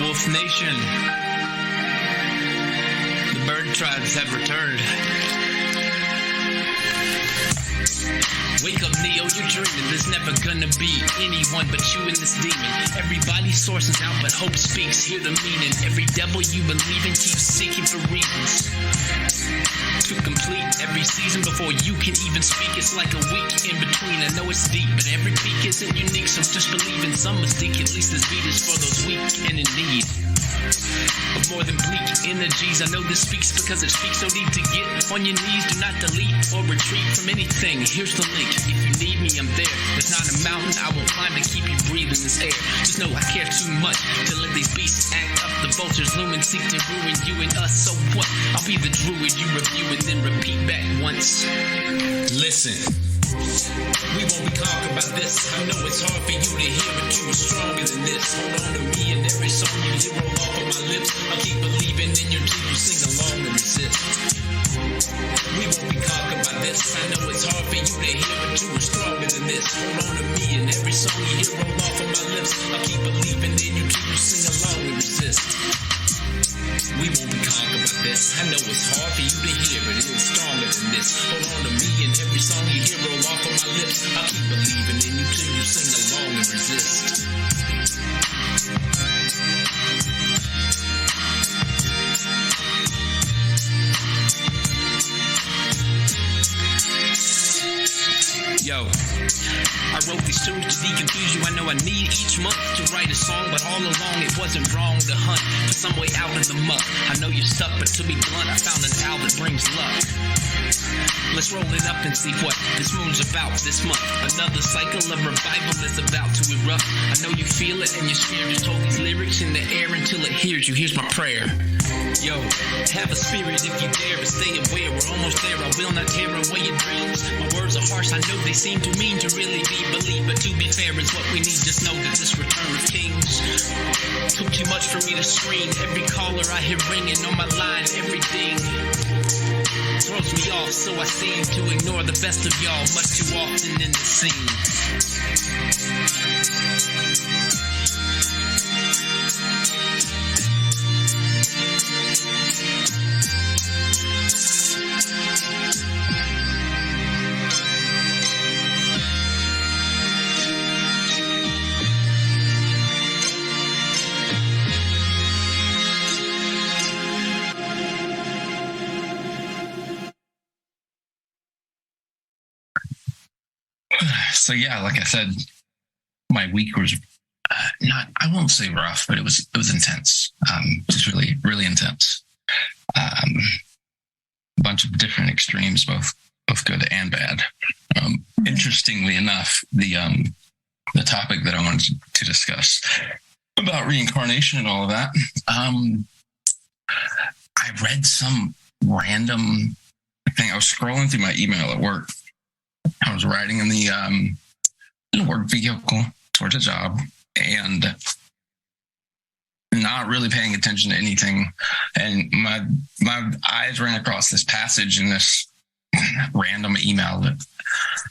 Wolf Nation. The bird tribes have returned. Wake up, Neo, you're dreaming. There's never gonna be anyone but you and this demon. Everybody's sources out, but hope speaks. Hear the meaning. Every devil you believe in keeps seeking for reasons to complete every season before you can even speak. It's like a week in between. I know it's deep, but every beat isn't unique. So just believe in some mystique. At least this beat is for those weak and in need of more than bleak energies. I know this speaks because it speaks. No need to get on your knees. Do not delete or retreat from anything. Here's the link. If you need me, I'm there. There's not a mountain I won't climb to keep you breathing this air. Just know I care too much to let these beasts act up. The vultures loom and seek to ruin you and us. So what? I'll be the druid you review and then repeat back once. Listen. We won't be talking about this. I know it's hard for you to hear, but you are stronger than this. Hold on to me and every song you hear roll off of my lips. I'll keep believing in your dream. You sing along and resist. We won't be talking about this. I know it's hard for you to hear, but you are stronger than this. Hold on to me and every song you hear roll off of my lips. I'll keep believing in your dream. You sing along and resist. We won't be talking about this. I know it's hard for you to hear, but it is stronger than this. Hold on to me and every song you hear roll off of my lips. I'll keep believing in you till you sing along and resist. Yo, I wrote these tunes to deconfuse you. I know I need each month to write a song, but all along it wasn't wrong to hunt for some way out of the muck. I know you're stuck, but to be blunt, I found an owl that brings luck. Let's roll it up and see what this moon's about this month. Another cycle of revival is about to erupt. I know you feel it and your spirit just hold these lyrics in the air until it hears you. Here's my prayer. Yo, have a spirit if you dare, but stay aware. We're almost there. I will not tear away your dreams. My words are harsh. I know they seem to mean to really be believed, but to be fair, it's what we need. Just know that this return of kings took too much for me to scream. Every caller I hear ringing on my line, everything throws me off, so I seem to ignore the best of y'all much too often in the scene. So yeah, like I said, my week was I won't say rough, but it was intense. Just really, really intense. A bunch of different extremes, both good and bad. Interestingly enough, the topic that I wanted to discuss about reincarnation and all of that, I read some random thing. I was scrolling through my email at work. I was riding in the work vehicle towards a job and not really paying attention to anything. And my eyes ran across this passage in this random email that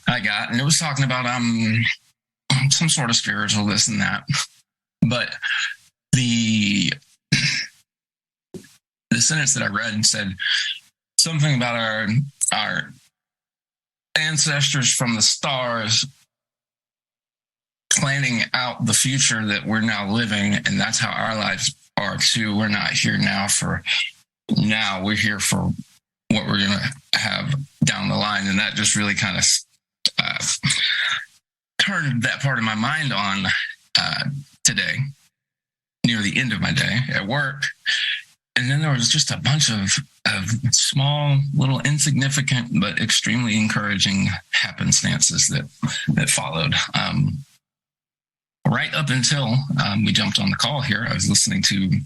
I got, and it was talking about some sort of spiritual this and that. But the sentence that I read said something about our ancestors from the stars planning out the future that we're now living, and that's how our lives are too. We're not here now for now. We're here for what we're going to have down the line. And that just really kind of turned that part of my mind on today, near the end of my day at work. And then there was just a bunch of small, little insignificant, but extremely encouraging happenstances that followed. Right up until we jumped on the call here, I was listening to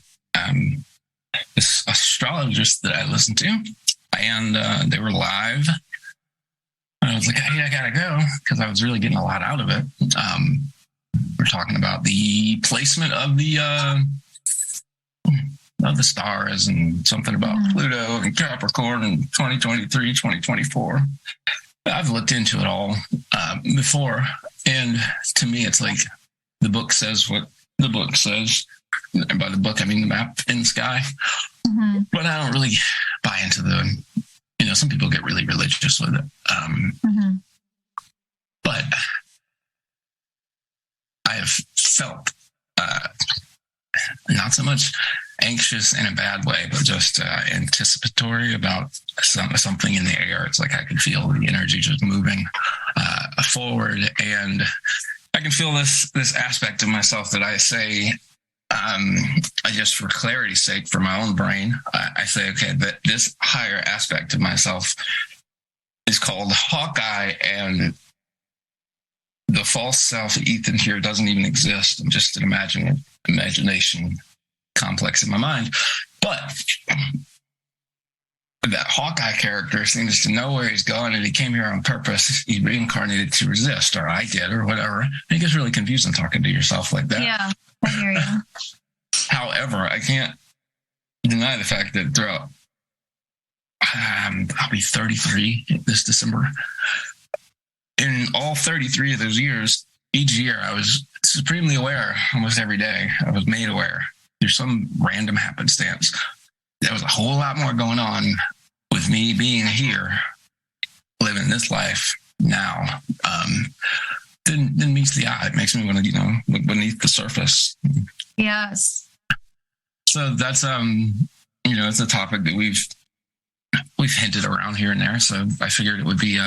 this astrologist that I listened to, and they were live. And I was like, hey, I gotta go, because I was really getting a lot out of it. We're talking about the placement of the stars and something about Pluto and Capricorn in 2023, 2024. I've looked into it all before. And to me, it's like the book says what the book says. and by the book, I mean the map in the sky. Mm-hmm. But I don't really buy into some people get really religious with it. But I have felt not so much anxious in a bad way, but just anticipatory about something in the air. It's like I can feel the energy just moving forward, and I can feel this aspect of myself that I say, I just, for clarity's sake, for my own brain, I say, okay, that this higher aspect of myself is called Hawk Eye, and the false self, Ethan, here doesn't even exist. I'm just an imagination complex in my mind. But that Hawkeye character seems to know where he's going, and he came here on purpose. He reincarnated to resist, or I did, or whatever. And it gets really confusing talking to yourself like that. Yeah, I hear you. However, I can't deny the fact that throughout, I'll be 33 this December. In all 33 of those years, each year I was supremely aware almost every day. I was made aware. There's some random happenstance. There was a whole lot more going on with me being here, living this life now, than meets the eye. It makes me want to, look beneath the surface. Yes. So that's, it's a topic that we've hinted around here and there. So I figured it would be,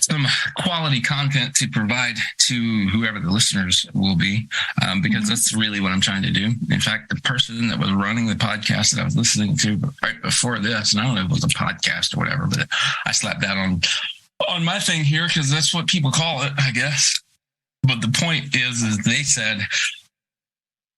some quality content to provide to whoever the listeners will be, because that's really what I'm trying to do. In fact, the person that was running the podcast that I was listening to right before this, and I don't know if it was a podcast or whatever, but I slapped that on my thing here because that's what people call it, I guess. But the point is they said,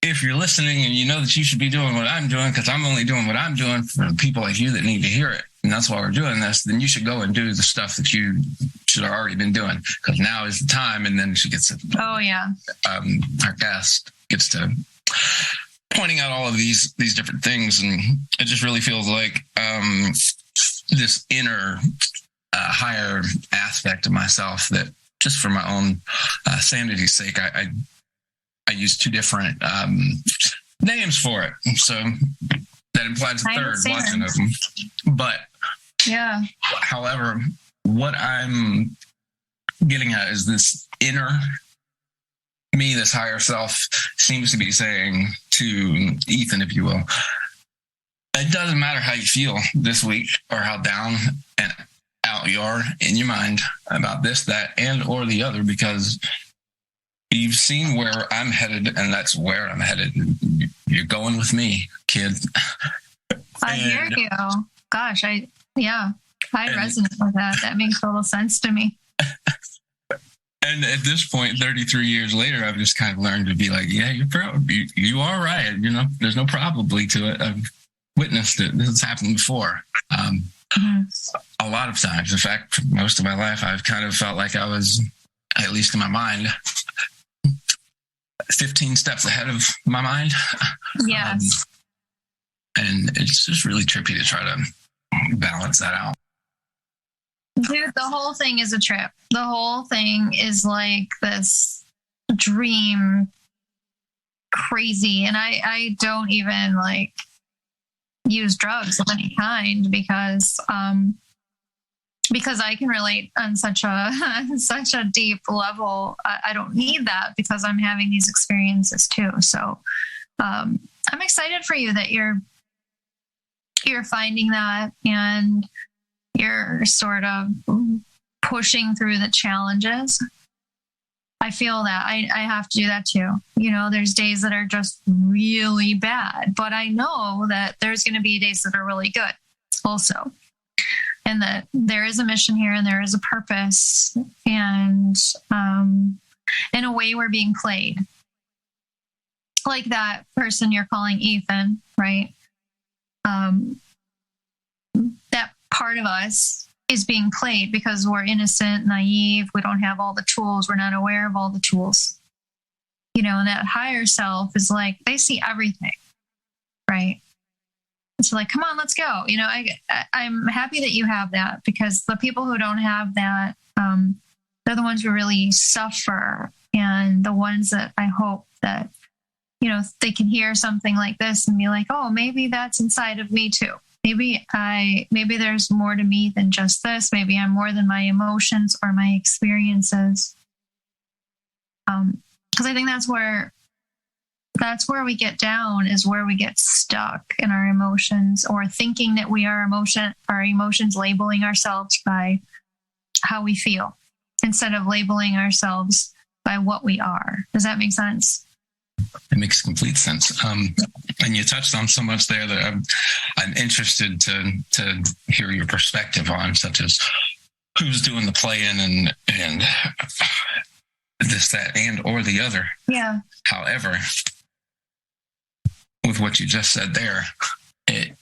if you're listening and you know that you should be doing what I'm doing, because I'm only doing what I'm doing for the people like you that need to hear it, and that's why we're doing this, then you should go and do the stuff that you should have already been doing, because now is the time. And then she gets to, our guest gets to pointing out all of these different things. And it just really feels like this inner higher aspect of myself that, just for my own sanity's sake, I use two different names for it. So that implies a third, lots of them. But yeah. However, what I'm getting at is this inner me, this higher self, seems to be saying to Ethan, if you will, it doesn't matter how you feel this week or how down and out you are in your mind about this, that, and or the other, because you've seen where I'm headed, and that's where I'm headed. You're going with me, kid. I hear you. Gosh, I resonate with that. That makes total sense to me. And at this point, 33 years later, I've just kind of learned to be like, yeah, you are right. There's no probably to it. I've witnessed it. This has happened before. A lot of times. In fact, most of my life, I've kind of felt like I was, at least in my mind, 15 steps ahead of my mind. Yes. And it's just really trippy to try to balance that out. Dude, the whole thing is a trip. The whole thing is like this dream crazy. And I don't even use drugs of any kind because I can relate on such a deep level. I don't need that because I'm having these experiences too. So I'm excited for you that you're finding that and you're sort of pushing through the challenges. I feel that I have to do that too. There's days that are just really bad, but I know that there's going to be days that are really good also. And that there is a mission here and there is a purpose. And in a way, we're being played. Like that person you're calling Ethan, right? That part of us is being played because we're innocent, naive. We don't have all the tools. We're not aware of all the tools. And that higher self is like, they see everything, right? It's like, come on, let's go. I'm happy that you have that, because the people who don't have that, they're the ones who really suffer, and the ones that I hope that, they can hear something like this and be like, oh, maybe that's inside of me too. Maybe there's more to me than just this. Maybe I'm more than my emotions or my experiences. Because I think that's where we get down, is where we get stuck in our emotions, or thinking that we are our emotions, labeling ourselves by how we feel instead of labeling ourselves by what we are. Does that make sense? It makes complete sense. And you touched on so much there that I'm interested to hear your perspective on, such as who's doing the playing and this, that, and or the other. Yeah. However, with what you just said there, it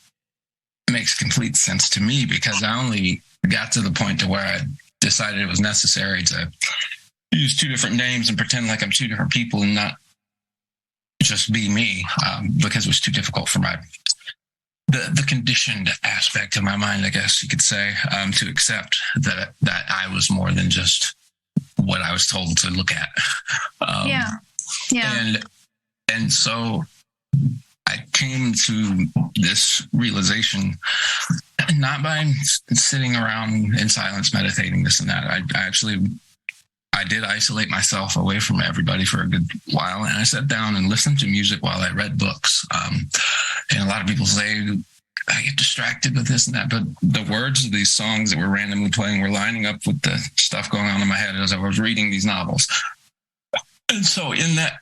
makes complete sense to me, because I only got to the point to where I decided it was necessary to use two different names and pretend like I'm two different people and not just be me, because it was too difficult for the conditioned aspect of my mind, I guess you could say, to accept that I was more than just what I was told to look at. And so I came to this realization not by sitting around in silence meditating this and that. I did isolate myself away from everybody for a good while, and I sat down and listened to music while I read books. And a lot of people say I get distracted with this and that, but the words of these songs that were randomly playing were lining up with the stuff going on in my head as I was reading these novels. And so in that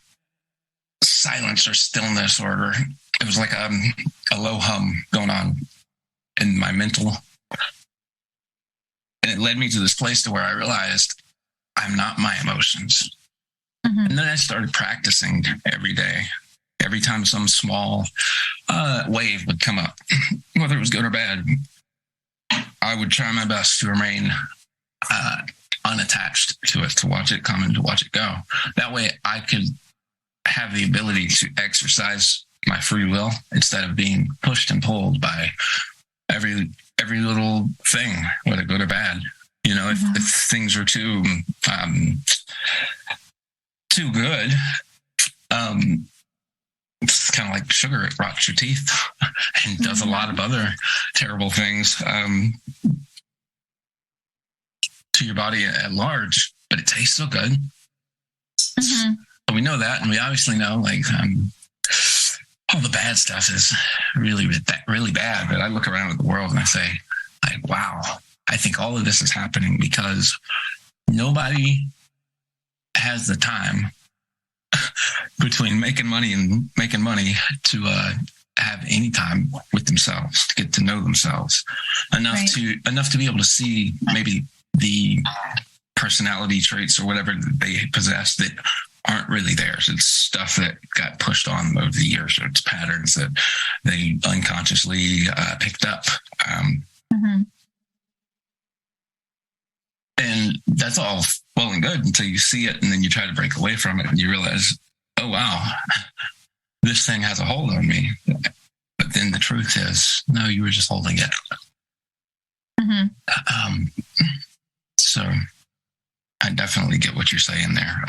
silence or stillness, or it was like a low hum going on in my mental, and it led me to this place to where I realized I'm not my emotions. Mm-hmm. And then I started practicing every day. Every time some small wave would come up, whether it was good or bad, I would try my best to remain unattached to it, to watch it come and to watch it go. That way I could have the ability to exercise my free will instead of being pushed and pulled by every little thing, whether good or bad. If things are too good, it's kind of like sugar. It rots your teeth and does a lot of other terrible things to your body at large, but it tastes so good. Mm-hmm. So we know that, and we obviously know all the bad stuff is really bad. But I look around at the world and I say, wow, I think all of this is happening because nobody has the time between making money and making money to have any time with themselves, to get to know themselves enough to be able to see maybe the personality traits or whatever that they possess that aren't really theirs. It's stuff that got pushed on over the years, or it's patterns that they unconsciously picked up. Mm-hmm. And that's all well and good until you see it, and then you try to break away from it, and you realize, oh, wow, this thing has a hold on me. But then the truth is, no, you were just holding it. Mm-hmm. So I definitely get what you're saying there.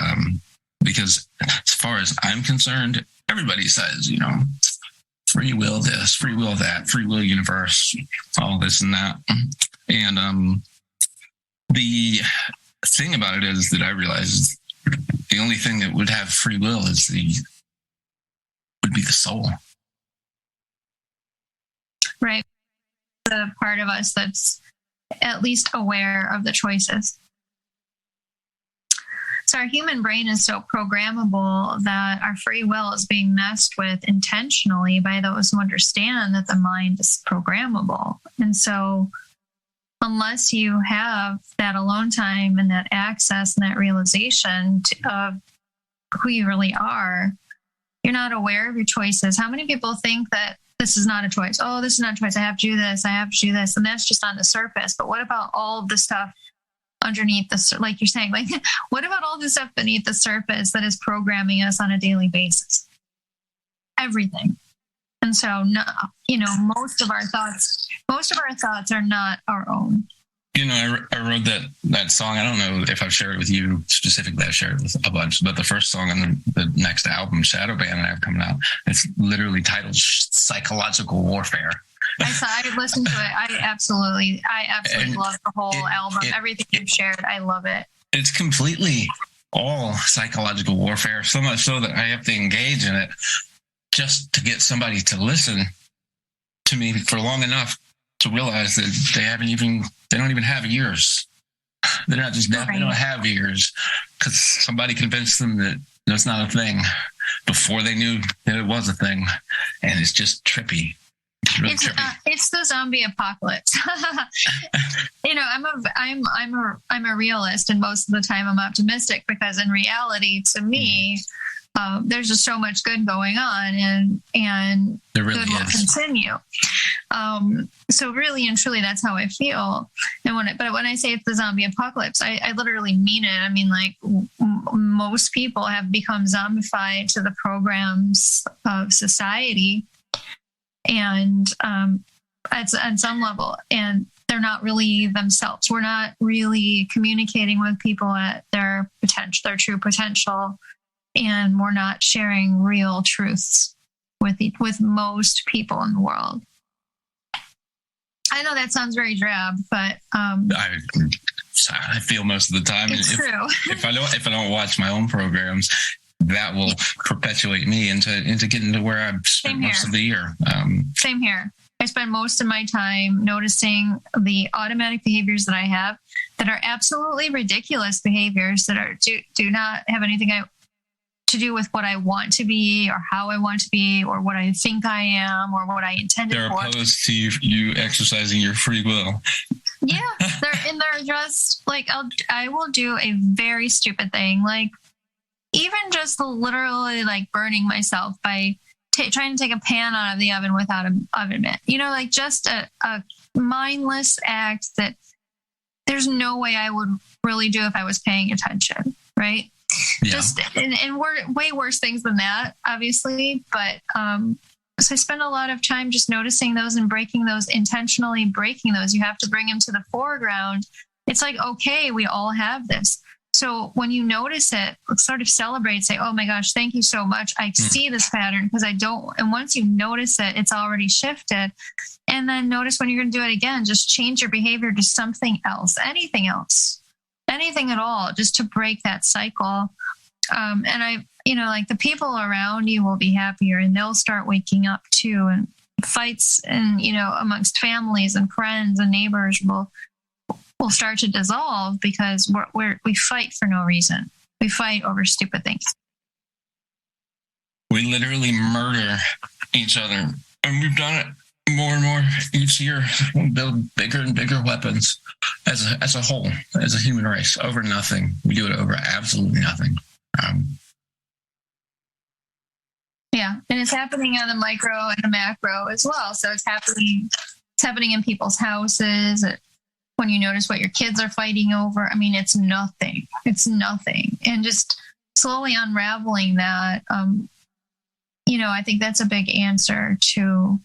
Because as far as I'm concerned, everybody says, free will this, free will that, free will universe, all this and that. And the thing about it is that I realized the only thing that would have free will would be the soul. Right. The part of us that's at least aware of the choices. So our human brain is so programmable that our free will is being messed with intentionally by those who understand that the mind is programmable. And so unless you have that alone time and that access and that realization of who you really are, you're not aware of your choices. How many people think that this is not a choice? Oh, this is not a choice. I have to do this. I have to do this. And that's just on the surface. But what about all of the stuff underneath like you're saying, what about all the stuff beneath the surface that is programming us on a daily basis? Everything. And so, no, most of our thoughts are not our own. I wrote that song. I don't know if I've shared it with you specifically. I've shared it with a bunch, but the first song on the next album, Shadow Band, that I have coming out, it's literally titled Psychological Warfare. I listened to it. I absolutely love the whole album. Everything you've shared, I love it. It's completely all psychological warfare, so much so that I have to engage in it just to get somebody to listen to me for long enough to realize that they don't even have ears. They're not just deaf, They don't have ears, because somebody convinced them that that's not a thing before they knew that it was a thing. And it's just trippy. It's really trippy. It's the zombie apocalypse. I'm a realist, and most of the time I'm optimistic, because in reality, to me, there's just so much good going on, and there really good will continue. So really and truly, that's how I feel. And when I say it's the zombie apocalypse, I literally mean it. I mean, like, most people have become zombified to the programs of society, and at some level, and they're not really themselves. We're not really communicating with people at their potential, their true potential. And we're not sharing real truths with most people in the world. I know that sounds very drab, but I feel most of the time it's true. If I don't watch my own programs, that will perpetuate me into getting to where I've spent most of the year. Same here. I spend most of my time noticing the automatic behaviors that I have that are absolutely ridiculous behaviors that do not have anything to do with what I want to be, or how I want to be, or what I think I am, or what I intended for. They're opposed to you exercising your free will. Yeah, they're just like, I will do a very stupid thing, like even just literally like burning myself by trying to take a pan out of the oven without an oven mitt. Like just a mindless act that there's no way I would really do if I was paying attention, right? Yeah. And we're way worse things than that, obviously. But so I spend a lot of time just noticing those and intentionally breaking those. You have to bring them to the foreground. It's like, okay, we all have this. So when you notice it, sort of celebrate, say, oh my gosh, thank you so much. I see this pattern because I don't. And once you notice it, it's already shifted. And then notice when you're going to do it again, just change your behavior to something else, anything at all, just to break that cycle. And like the people around you will be happier, and they'll start waking up too. And fights and, amongst families and friends and neighbors will start to dissolve, because we fight for no reason. We fight over stupid things. We literally murder each other, and we've done it more and more each year. We build bigger and bigger weapons as a whole, as a human race, over nothing. We do it over absolutely nothing. Yeah, and it's happening on the micro and the macro as well. So it's happening in people's houses. When you notice what your kids are fighting over, I mean, it's nothing. And just slowly unraveling that, I think that's a big answer to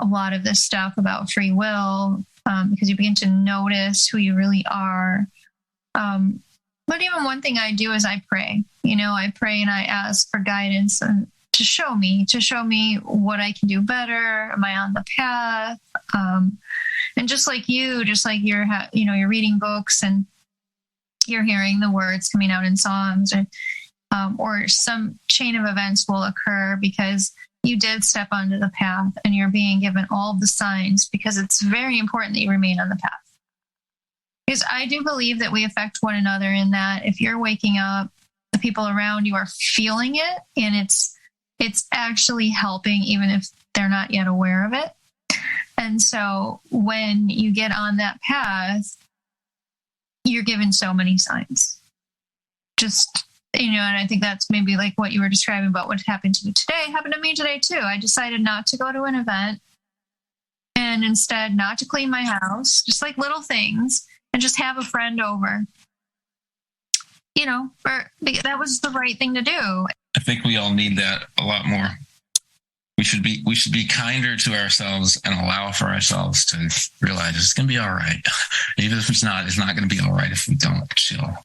a lot of this stuff about free will, because you begin to notice who you really are. But even one thing I do is I pray. I pray and I ask for guidance and to show me what I can do better. Am I on the path? And just like you're reading books and you're hearing the words coming out in songs, or some chain of events will occur because you did step onto the path and you're being given all the signs, because it's very important that you remain on the path. Because I do believe that we affect one another, in that if you're waking up, the people around you are feeling it, and it's actually helping, even if they're not yet aware of it. And so when you get on that path, you're given so many signs. Just, and I think that's maybe like what you were describing about what happened to you today, happened to me today too. I decided not to go to an event, and instead not to clean my house, just like little things, and just have a friend over. That was the right thing to do. I think we all need that a lot more. We we should be kinder to ourselves and allow for ourselves to realize it's going to be all right. Even if it's not going to be all right if we don't chill.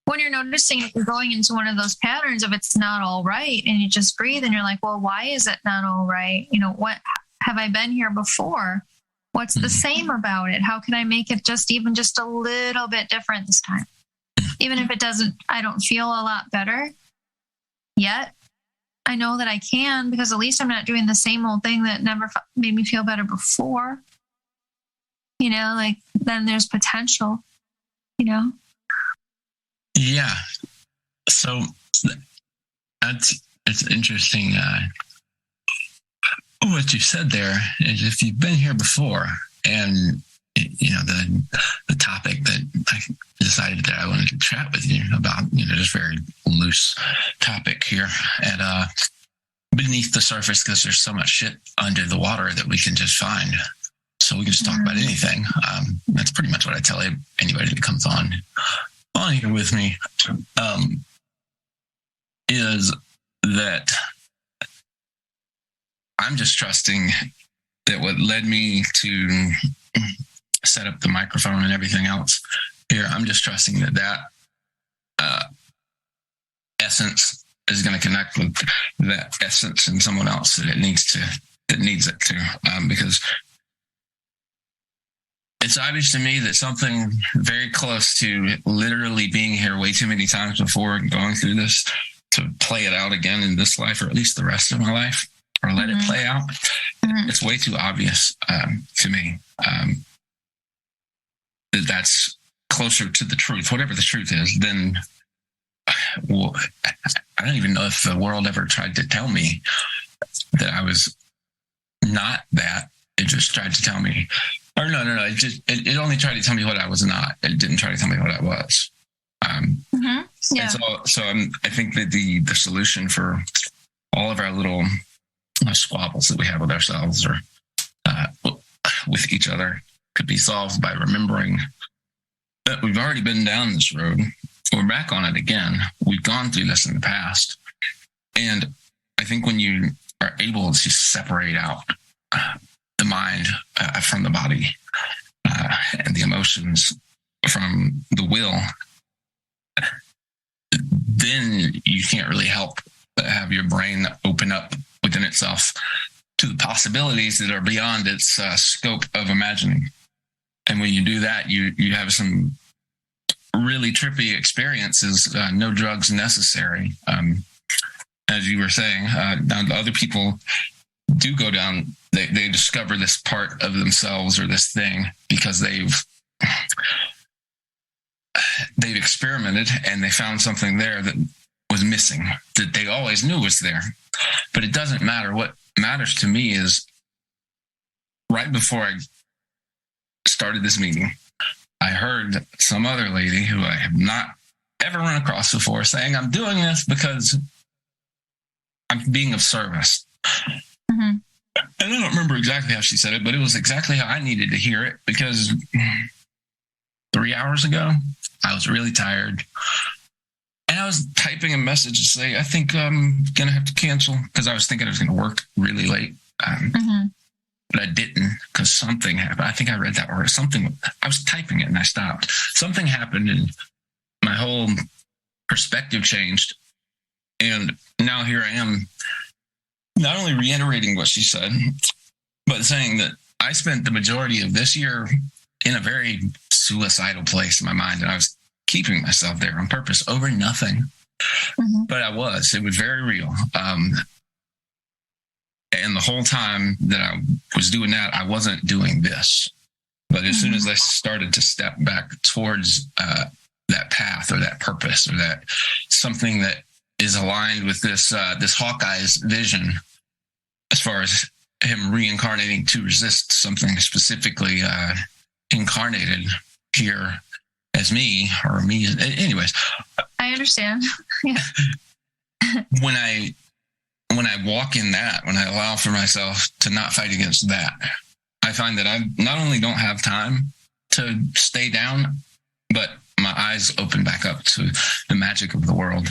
When you're noticing you're going into one of those patterns of it's not all right, and you just breathe and you're like, well, why is it not all right? What have I been here before? What's the same about it? How can I make it just a little bit different this time? Even if I don't feel a lot better yet. I know that I can, because at least I'm not doing the same old thing that never made me feel better before. Then there's potential, Yeah. So it's interesting. What you said there is, if you've been here before, and the topic that I decided that I wanted to chat with you about, just very loose topic here at beneath the surface, because there's so much shit under the water that we can just find. So we can just talk about anything. That's pretty much what I tell anybody that comes on here with me, is that I'm just trusting that what led me to set up the microphone and everything else here, I'm just trusting that essence is going to connect with that essence in someone else that needs it to, because it's obvious to me that something very close to literally being here way too many times before and going through this to play it out again in this life, or at least the rest of my life, or let it play out. It's way too obvious to me. That's closer to the truth, whatever the truth is, then I don't even know if the world ever tried to tell me that I was not that. It just tried to tell me, or no. It only tried to tell me what I was not. It didn't try to tell me what I was. Yeah. And so I think that the solution for all of our little squabbles that we have with ourselves or with each other could be solved by remembering that we've already been down this road. We're back on it again. We've gone through this in the past. And I think when you are able to separate out the mind from the body and the emotions from the will, then you can't really help but have your brain open up within itself to the possibilities that are beyond its scope of imagining. And when you do that, you have some really trippy experiences, no drugs necessary. As you were saying, now other people do go down, they discover this part of themselves or this thing because they've experimented and they found something there that was missing, that they always knew was there. But it doesn't matter. What matters to me is right before I started this meeting, I heard some other lady who I have not ever run across before saying, I'm doing this because I'm being of service. Mm-hmm. And I don't remember exactly how she said it, but it was exactly how I needed to hear it, because 3 hours ago, I was really tired. And I was typing a message to say, I think I'm going to have to cancel, because I was thinking I was going to work really late. But I didn't, because something happened. I think I read that word. I was typing it and I stopped. Something happened and my whole perspective changed. And now here I am, not only reiterating what she said, but saying that I spent the majority of this year in a very suicidal place in my mind. And I was keeping myself there on purpose over nothing. But it was very real. And the whole time that I was doing that, I wasn't doing this. But as soon as I started to step back towards that path or that purpose or that something that is aligned with this Hawk Eye's vision, as far as him reincarnating to resist something specifically incarnated here as me, or me. Anyways, I understand. Yeah. When I walk in that, when I allow for myself to not fight against that, I find that I not only don't have time to stay down, but my eyes open back up to the magic of the world.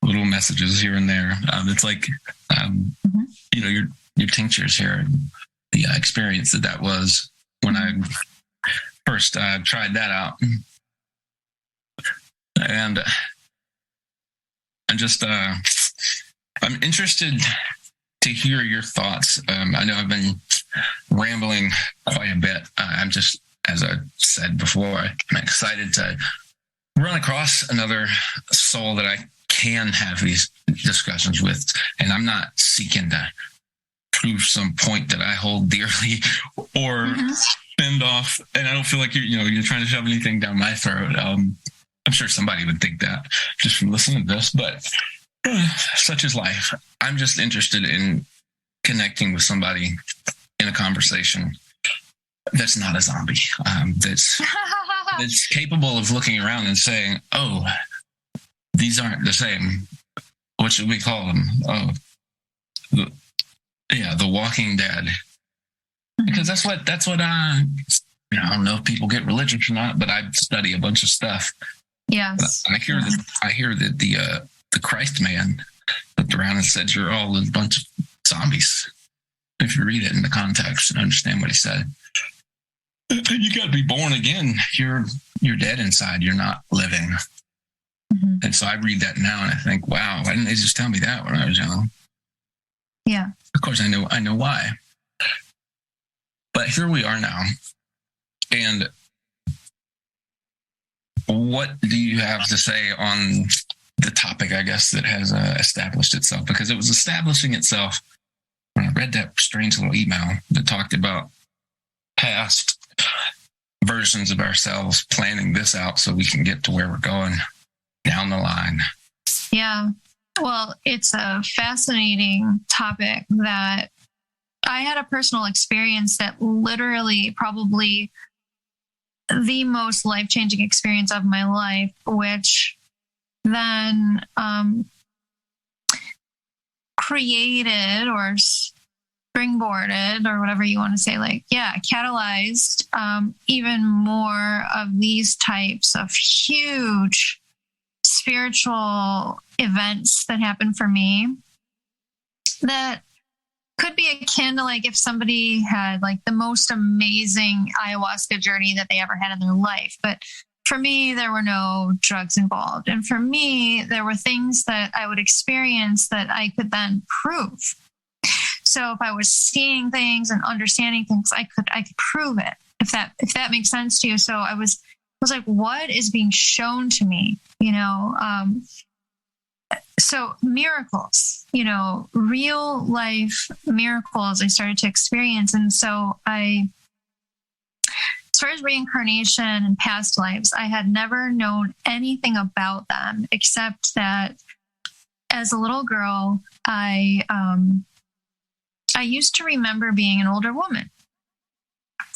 little messages here and there. It's like, you know, your tinctures here, the experience that was when I first tried that out. And I'm just, I'm interested to hear your thoughts. I know I've been rambling quite a bit. I'm just, as I said before, I'm excited to run across another soul that I can have these discussions with. And I'm not seeking to prove some point that I hold dearly or fend off. And I don't feel like you're trying to shove anything down my throat. I'm sure somebody would think that just from listening to this, but such is life. I'm just interested in connecting with somebody in a conversation that's not a zombie, that's capable of looking around and saying, oh, these aren't the same. What should we call them? Oh, the Walking Dead. Because that's what I don't know if people get religious or not, but I study a bunch of stuff. Yes. I hear that the Christ man looked around and said, you're all a bunch of zombies. If you read it in the context and understand what he said. You got to be born again. You're dead inside. You're not living. Mm-hmm. And so I read that now and I think, wow, why didn't they just tell me that when I was young? Yeah. Of course, I know why. But here we are now. And what do you have to say on the topic, I guess, that has established itself? Because it was establishing itself when I read that strange little email that talked about past versions of ourselves planning this out so we can get to where we're going down the line. Yeah. Well, it's a fascinating topic that I had a personal experience that literally probably the most life-changing experience of my life, which then created or springboarded or whatever you want to say, catalyzed even more of these types of huge spiritual events that happened for me that could be akin to if somebody had the most amazing ayahuasca journey that they ever had in their life. But for me, there were no drugs involved. And for me, there were things that I would experience that I could then prove. So if I was seeing things and understanding things, I could prove it, if that makes sense to you. So I was like, what is being shown to me? So miracles, real life miracles I started to experience. And so as far as reincarnation and past lives, I had never known anything about them, except that as a little girl, I used to remember being an older woman,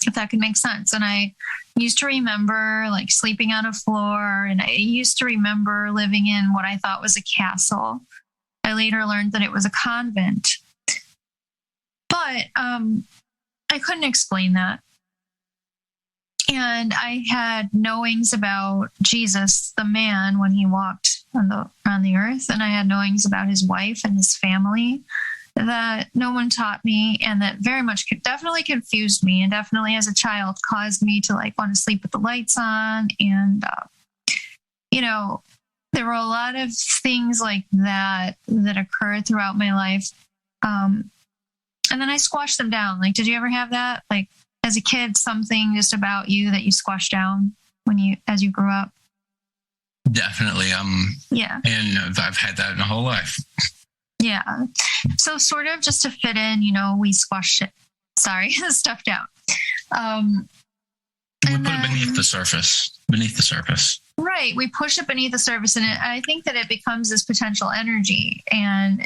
if that could make sense. And I used to remember sleeping on a floor, and I used to remember living in what I thought was a castle. I later learned that it was a convent, but I couldn't explain that. And I had knowings about Jesus, the man, when he walked on the earth, and I had knowings about his wife and his family that no one taught me, and that very much definitely confused me, and definitely as a child caused me to want to sleep with the lights on. And, there were a lot of things like that occurred throughout my life. And then I squashed them down. Did you ever have that? As a kid, something just about you that you squashed down as you grew up? Definitely. Yeah. And I've had that in my whole life. Yeah. So sort of just to fit in, we squashed it. Sorry, stuff down. We put it beneath the surface. Right. We push it beneath the surface, and I think that it becomes this potential energy, and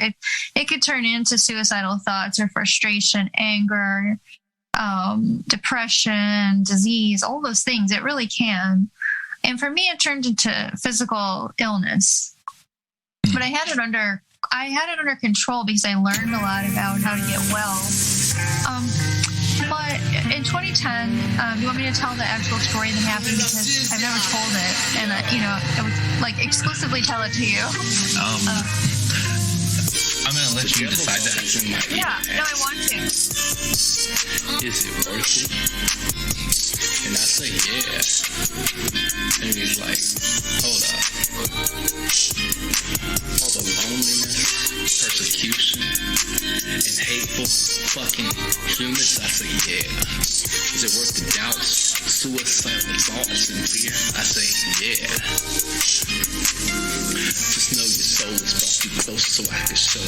it could turn into suicidal thoughts or frustration, anger, depression, disease, all those things. It really can. And for me, it turned into physical illness, but I had it under control because I learned a lot about how to get well. But in 2010, you want me to tell the actual story that happened, because I've never told it, and I would like exclusively tell it to you. I'm gonna let you decide that. Yeah, no, I want to. Is it worth it? And I say, yeah. And he's like, hold up. All the loneliness, persecution, and hateful fucking humans, I say, yeah. Is it worth the doubts, suicidal thoughts, and fear? I say, yeah. Just know your soul is brought you close so I can show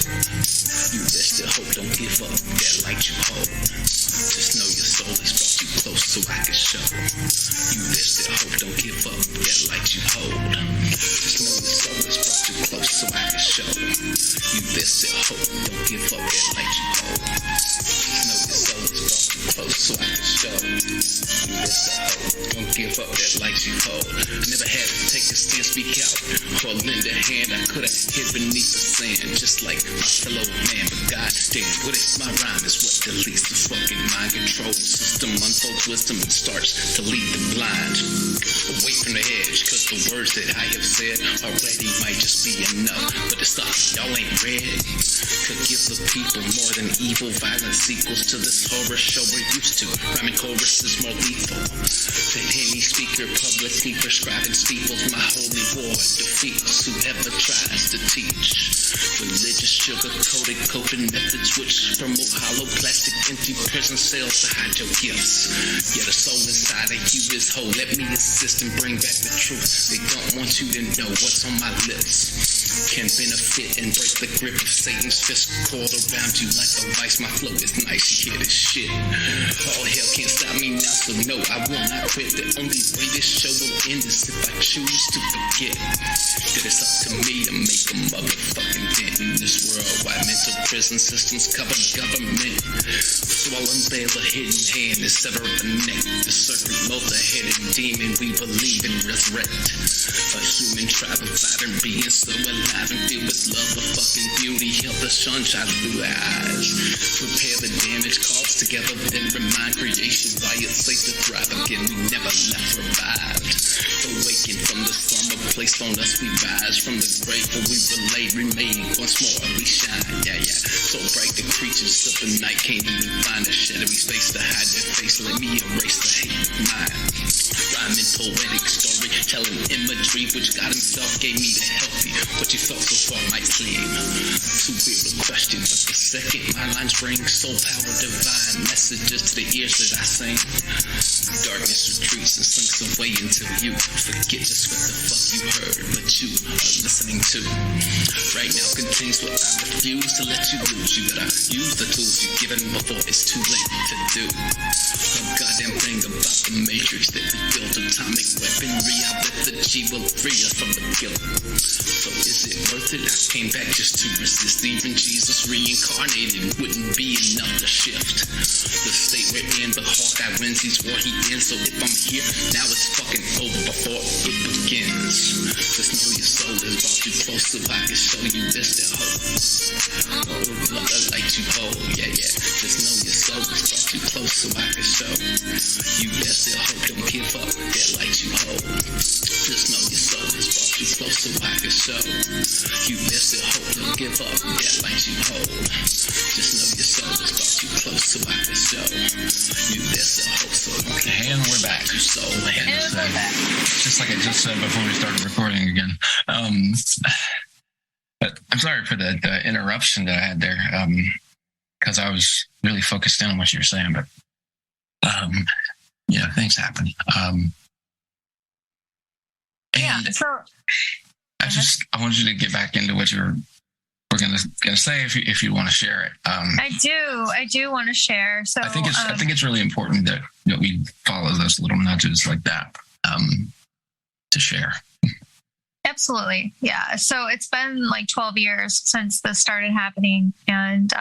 you best to hope. Don't give up that light you hold. Just know your soul is brought you close so I can show you best to hope. Don't give up that light you hold. Just know your soul is brought you close so I can show you best to hope. Don't give up that light you hold. Just know your soul is brought you close so I can show you best to hope. Don't give up that light you hold. I never had to take a stand, speak out, or lend a hand. I could have hid beneath the sand, just like my fellow man. But goddamn, what if my rhyme is what deletes the fucking mind control system, unfolds wisdom and starts to lead the blind away from the edge? Cause the words that I have said already might just be enough. But the stuff y'all ain't read could give the people more than evil. Violence equals to this horror show we're used to. Rhyming chorus is more lethal than any speaker publicly prescribing steeples. My holy war defeats whoever tries to teach religious sugar-coated coping methods which promote hollow plastic empty prison cells to hide your gifts. Yet the soul inside of you is whole. Let me assist and bring back the truth. They don't want you to know what's on my lips can benefit and break the grip of Satan's fist coiled around you like a vice. My flow is nice, you hear this shit. All hell can't stop me now, so no, I will not quit. The only way this show will end is if I choose to forget that it's up to me to make a motherfucking dent in this world. Why mental prison systems cover government? So I'll unveil a hidden hand and sever the neck. The serpent multi-headed demon we believe and resurrect. A human tribe of vibrant beings so alive and filled with love of fucking beauty. Help the sunshine through their eyes. Repair the damage caused together, then remind creation why it's safe to thrive again. We never left revived. Awakened from the slumber placed on us, we rise from the grave where we were laid, remade once more we shine. Yeah, yeah. So bright the creatures of the night can't even find a shadowy space to hide their face. Let me erase the hate of mine. Rhyming poetic story, telling imagery which God himself gave me to help you. What you felt so far might seem too weird to question, but the second my lines bring soul power divine messages to the ears that I sing. Darkness retreats and slinks away until you forget just what the fuck you heard, but you are listening to. Right now contains what I refuse to let you lose. You better use the tools you've given before it's too late to do. A goddamn thing about the matrix that we built, atomic weaponry. I bet the G will free us from the guilt. So is it worth it? I came back just to resist. Even Jesus reincarnated wouldn't be enough to shift the state we're in. But Hawk Eye wins, he's war he ends. So if I'm here, now it's fucking over before it begins. Just know your soul is brought you close so I can show you this to hope. Oh, love the light you hold. Yeah, yeah. Just know your soul is brought you close so I can show you best to hope. Don't give up that light you hold. Just know your soul is brought you close so I can show you best to hope. Don't give up that light you hold. Just know your soul is brought you close so I can show you best to hope. So and we're back. And we're back. Just like I just said before we started recording again. But I'm sorry for the interruption that I had there, because I was really focused in on what you were saying. But yeah, things happen. Yeah. So I wanted you to get back into what we're gonna say if you want to share it. I do want to share. So I think it's really important that we follow those little nudges like that to share. Absolutely. Yeah. So it's been like 12 years since this started happening. And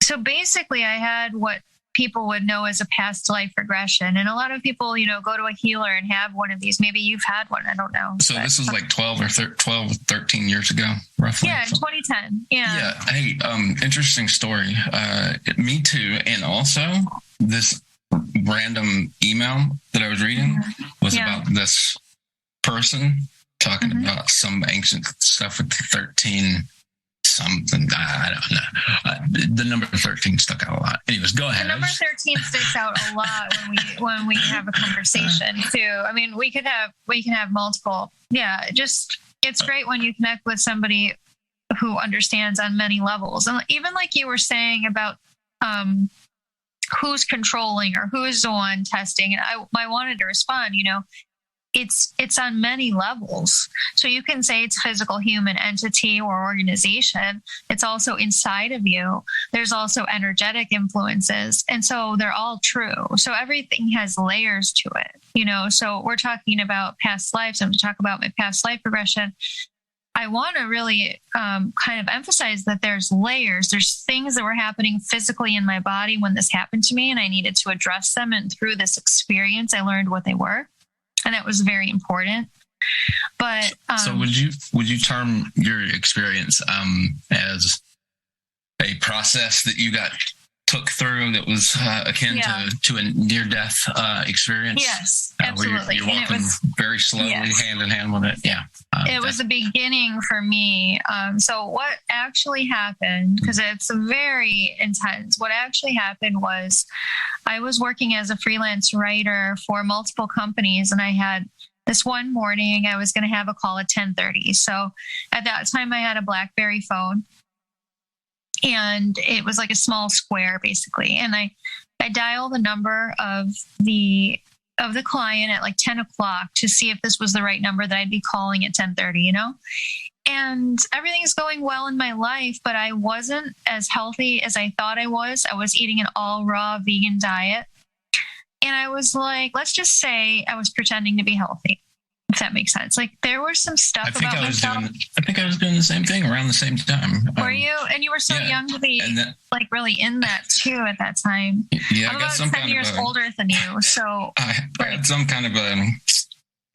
so basically I had what people would know as a past life regression. And a lot of people, go to a healer and have one of these. Maybe you've had one. I don't know. So this was like 12 or 13 years ago, roughly. Yeah, in 2010. Yeah. Yeah. Hey, interesting story. Me too. And also this random email that I was reading was about this person talking about some ancient stuff with 13 something. I don't know. The number 13 stuck out a lot. Anyways, go ahead. The number 13 sticks out a lot when we have a conversation too. I mean, we can have multiple. Yeah, just it's great when you connect with somebody who understands on many levels. And even like you were saying about who's controlling or who's the one testing. And I wanted to respond, it's on many levels. So you can say it's a physical human entity or organization. It's also inside of you. There's also energetic influences. And so they're all true. So everything has layers to it, So we're talking about past lives. I'm going to talk about my past life regression. I want to really kind of emphasize that there's layers. There's things that were happening physically in my body when this happened to me, and I needed to address them. And through this experience, I learned what they were. And that was very important. But so would you term your experience as a process that you took through that was akin to a near-death experience? Yes, absolutely. Where you're walking very slowly, hand in hand with it. Yeah. It was a beginning for me. So what actually happened, because it's very intense, what actually happened was I was working as a freelance writer for multiple companies, and I had this one morning I was going to have a call at 10:30. So at that time I had a BlackBerry phone, and it was like a small square basically. And I dialed the number of the client at like 10 o'clock to see if this was the right number that I'd be calling at 10:30, and everything's going well in my life, but I wasn't as healthy as I thought I was. I was eating an all raw vegan diet. And I was like, let's just say I was pretending to be healthy, if that makes sense. Like there was some stuff about myself. I think I was doing the same thing around the same time. Were you? And you were so young to be like really in that too at that time. Yeah, I'm I got about some 10 kind years of older than you. So I had some kind of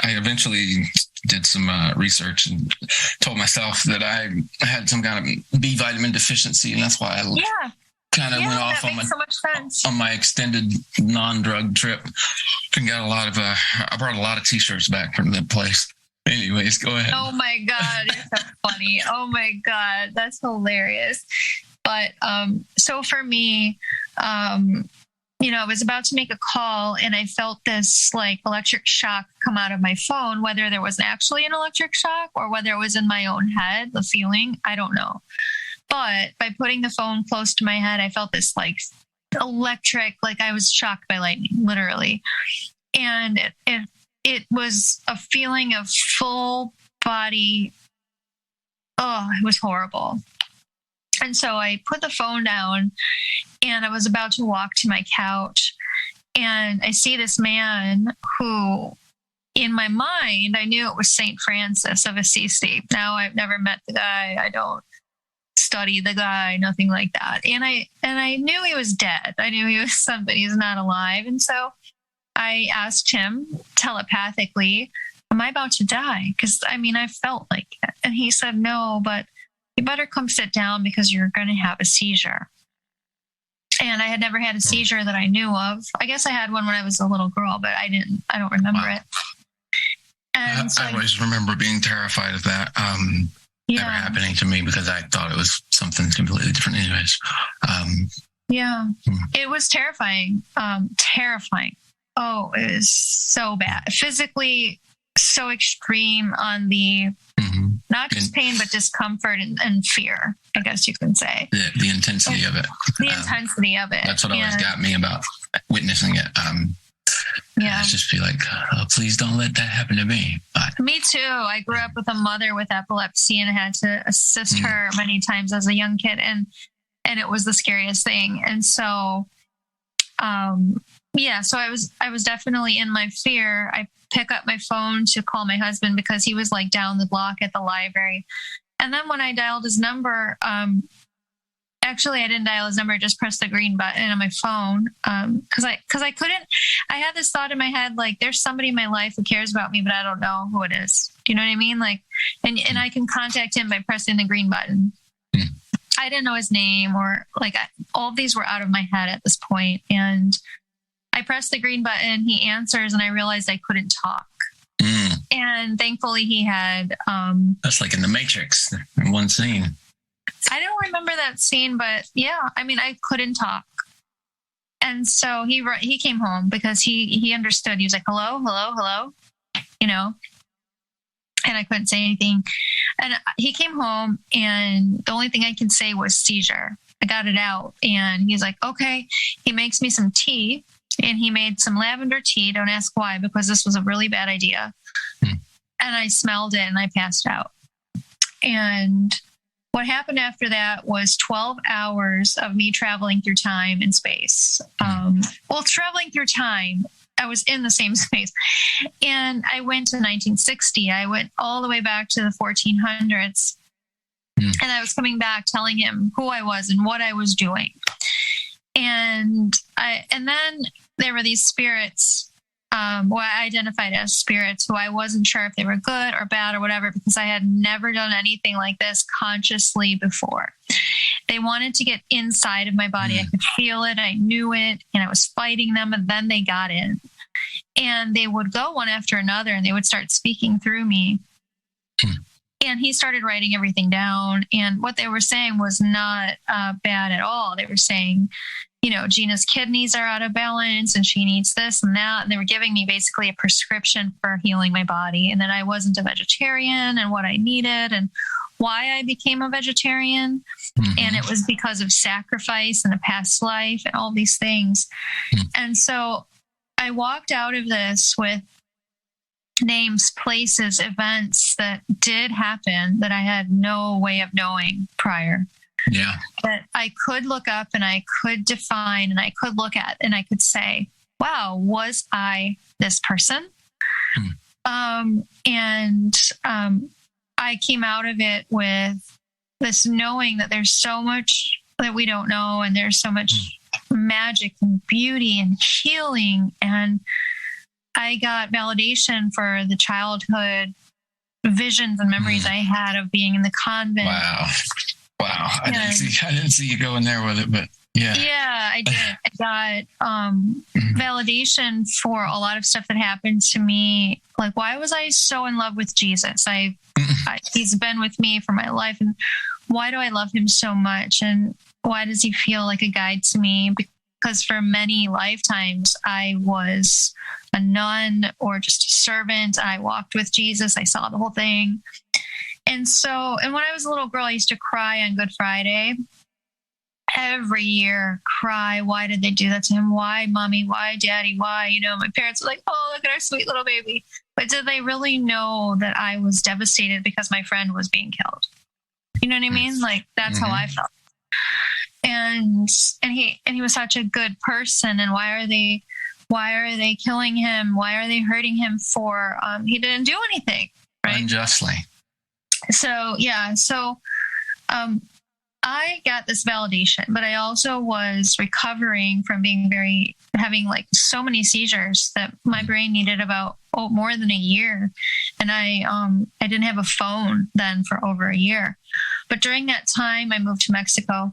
I eventually did some research and told myself that I had some kind of B vitamin deficiency, and that's why I kind of went off on my extended non-drug trip and got a lot of I brought a lot of t-shirts back from that place. Anyways, go ahead. Oh my God, you're so funny. Oh my God, that's hilarious. But so for me, I was about to make a call, and I felt this like electric shock come out of my phone. Whether there was actually an electric shock or whether it was in my own head, the feeling, I don't know. But by putting the phone close to my head, I felt this like electric, like I was shocked by lightning, literally. And it was a feeling of full body. Oh, it was horrible. And so I put the phone down, and I was about to walk to my couch, and I see this man who, in my mind, I knew it was St. Francis of Assisi. Now I've never met the guy. I don't study the guy, nothing like that. And I knew he was dead. I knew he was somebody who's not alive. And so I asked him telepathically, am I about to die? Because I felt like it. And he said, no, but you better come sit down because you're going to have a seizure. And I had never had a seizure that I knew of. I guess I had one when I was a little girl, but I don't remember it. And so I always remember being terrified of that ever happening to me, because I thought it was something completely different anyways. It was terrifying. Terrifying. Oh, it was so bad. Physically so extreme on the not just pain, but discomfort and fear, I guess you can say. The intensity of it. The intensity of it. That's what always got me about witnessing it. I just feel like, oh, please don't let that happen to me. But me too. I grew up with a mother with epilepsy, and I had to assist her many times as a young kid. And it was the scariest thing. And so, so I was definitely in my fear. I pick up my phone to call my husband because he was like down the block at the library. And then when I dialed his number, Actually, I didn't dial his number. I just pressed the green button on my phone. Cause I couldn't, I had this thought in my head, like there's somebody in my life who cares about me, but I don't know who it is. Do you know what I mean? Like, and I can contact him by pressing the green button. I didn't know his name or like all of these were out of my head at this point. And I pressed the green button, he answers, and I realized I couldn't talk. And thankfully he had, that's like in the Matrix in one scene. I don't remember that scene, but yeah, I mean, I couldn't talk. And so he came home because he understood. He was like, hello, hello, hello, you know, and I couldn't say anything. And he came home and the only thing I could say was seizure. I got it out. And he's like, okay. He makes me some tea and he made some lavender tea. Don't ask why, because this was a really bad idea. And I smelled it and I passed out. And what happened after that was 12 hours of me traveling through time and space. Traveling through time, I was in the same space. And I went to 1960. I went all the way back to the 1400s. And I was coming back telling him who I was and what I was doing. And then there were these spirits, what I identified as spirits, who I wasn't sure if they were good or bad or whatever, because I had never done anything like this consciously before. They wanted to get inside of my body. I could feel it. I knew it. And I was fighting them. And then they got in. And they would go one after another and they would start speaking through me. And he started writing everything down. And what they were saying was not bad at all. They were saying, you know, Gina's kidneys are out of balance and she needs this and that. And they were giving me basically a prescription for healing my body, and that I wasn't a vegetarian and what I needed and why I became a vegetarian. And it was because of sacrifice and a past life and all these things. And so I walked out of this with names, places, events that did happen that I had no way of knowing prior. Yeah. That I could look up and I could define and I could look at and I could say, wow, was I this person? I came out of it with this knowing that there's so much that we don't know, and there's so much magic and beauty and healing. And I got validation for the childhood visions and memories I had of being in the convent. Wow. I didn't see you going there with it, but yeah. Yeah, I did. I got validation for a lot of stuff that happened to me. Like, why was I so in love with Jesus? He's been with me for my life. And why do I love him so much? And why does he feel like a guide to me? Because for many lifetimes, I was a nun or just a servant. I walked with Jesus. I saw the whole thing. And when I was a little girl, I used to cry on Good Friday. Every year, cry. Why did they do that to him? Why, mommy? Why, daddy? Why? You know, my parents were like, oh, look at our sweet little baby. But did they really know that I was devastated because my friend was being killed? You know what I mean? Like, that's how I felt. And he was such a good person. And why are they killing him? Why are they hurting him for? He didn't do anything, right? Unjustly. So I got this validation, but I also was recovering from having like so many seizures that my brain needed about more than a year. And I didn't have a phone then for over a year. But during that time, I moved to Mexico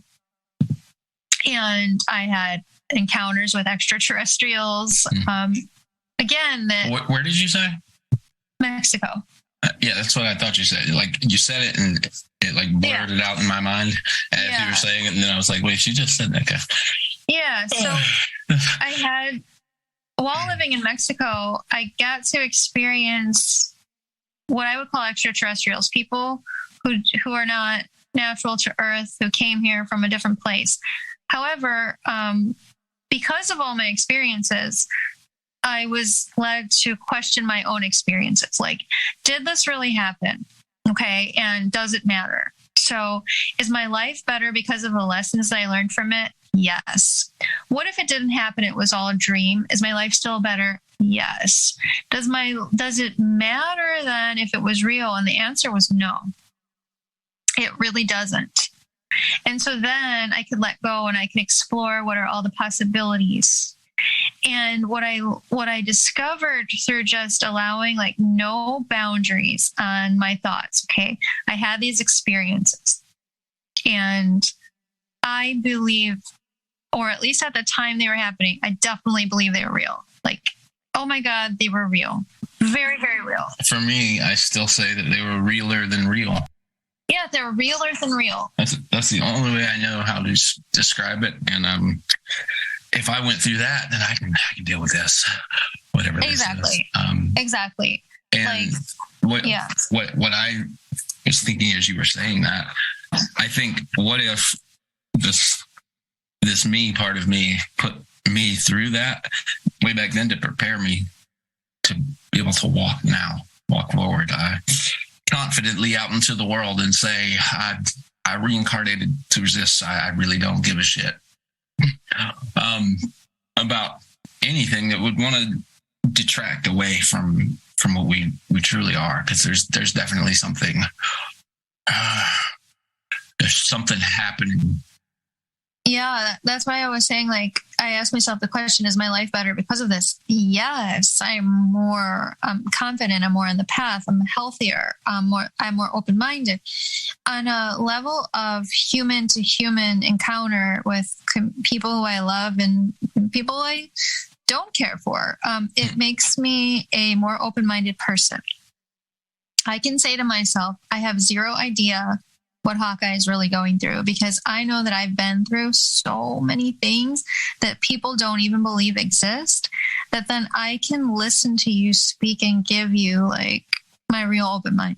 and I had encounters with extraterrestrials. Where did you say? Mexico. Yeah, that's what I thought you said. Like, you said it and it like blurted out in my mind as you were saying it. And then I was like, wait, she just said that. Okay. Yeah. So while living in Mexico, I got to experience what I would call extraterrestrials, people who are not natural to Earth, who came here from a different place. However, because of all my experiences, I was led to question my own experiences. Like, did this really happen? Okay. And does it matter? So is my life better because of the lessons that I learned from it? Yes. What if it didn't happen? It was all a dream. Is my life still better? Yes. Does it matter then if it was real? And the answer was no. It really doesn't. And so then I could let go and I can explore what are all the possibilities. And what I discovered through just allowing like no boundaries on my thoughts. Okay. I had these experiences and I believe, or at least at the time they were happening, I definitely believe they were real. Like, oh my God, they were real. Very, very real. For me, I still say that they were realer than real. Yeah, they're realer than real. That's the only way I know how to describe it. And if I went through that, then I can deal with this, whatever. Exactly. This is. Exactly. And what I was thinking as you were saying that, I think, what if this me part of me put me through that way back then to prepare me to be able to walk forward confidently out into the world and say, I reincarnated to resist. I really don't give a shit about anything that would want to detract away from what we truly are. Because there's definitely something, there's something happening. Yeah, that's why I was saying, like, I asked myself the question, is my life better because of this? Yes, I'm more confident. I'm more on the path. I'm healthier. I'm more open-minded. On a level of human to human encounter with people who I love and people I don't care for, it makes me a more open-minded person. I can say to myself, I have zero idea what Hawk Eye is really going through, because I know that I've been through so many things that people don't even believe exist, that then I can listen to you speak and give you like my real open mind.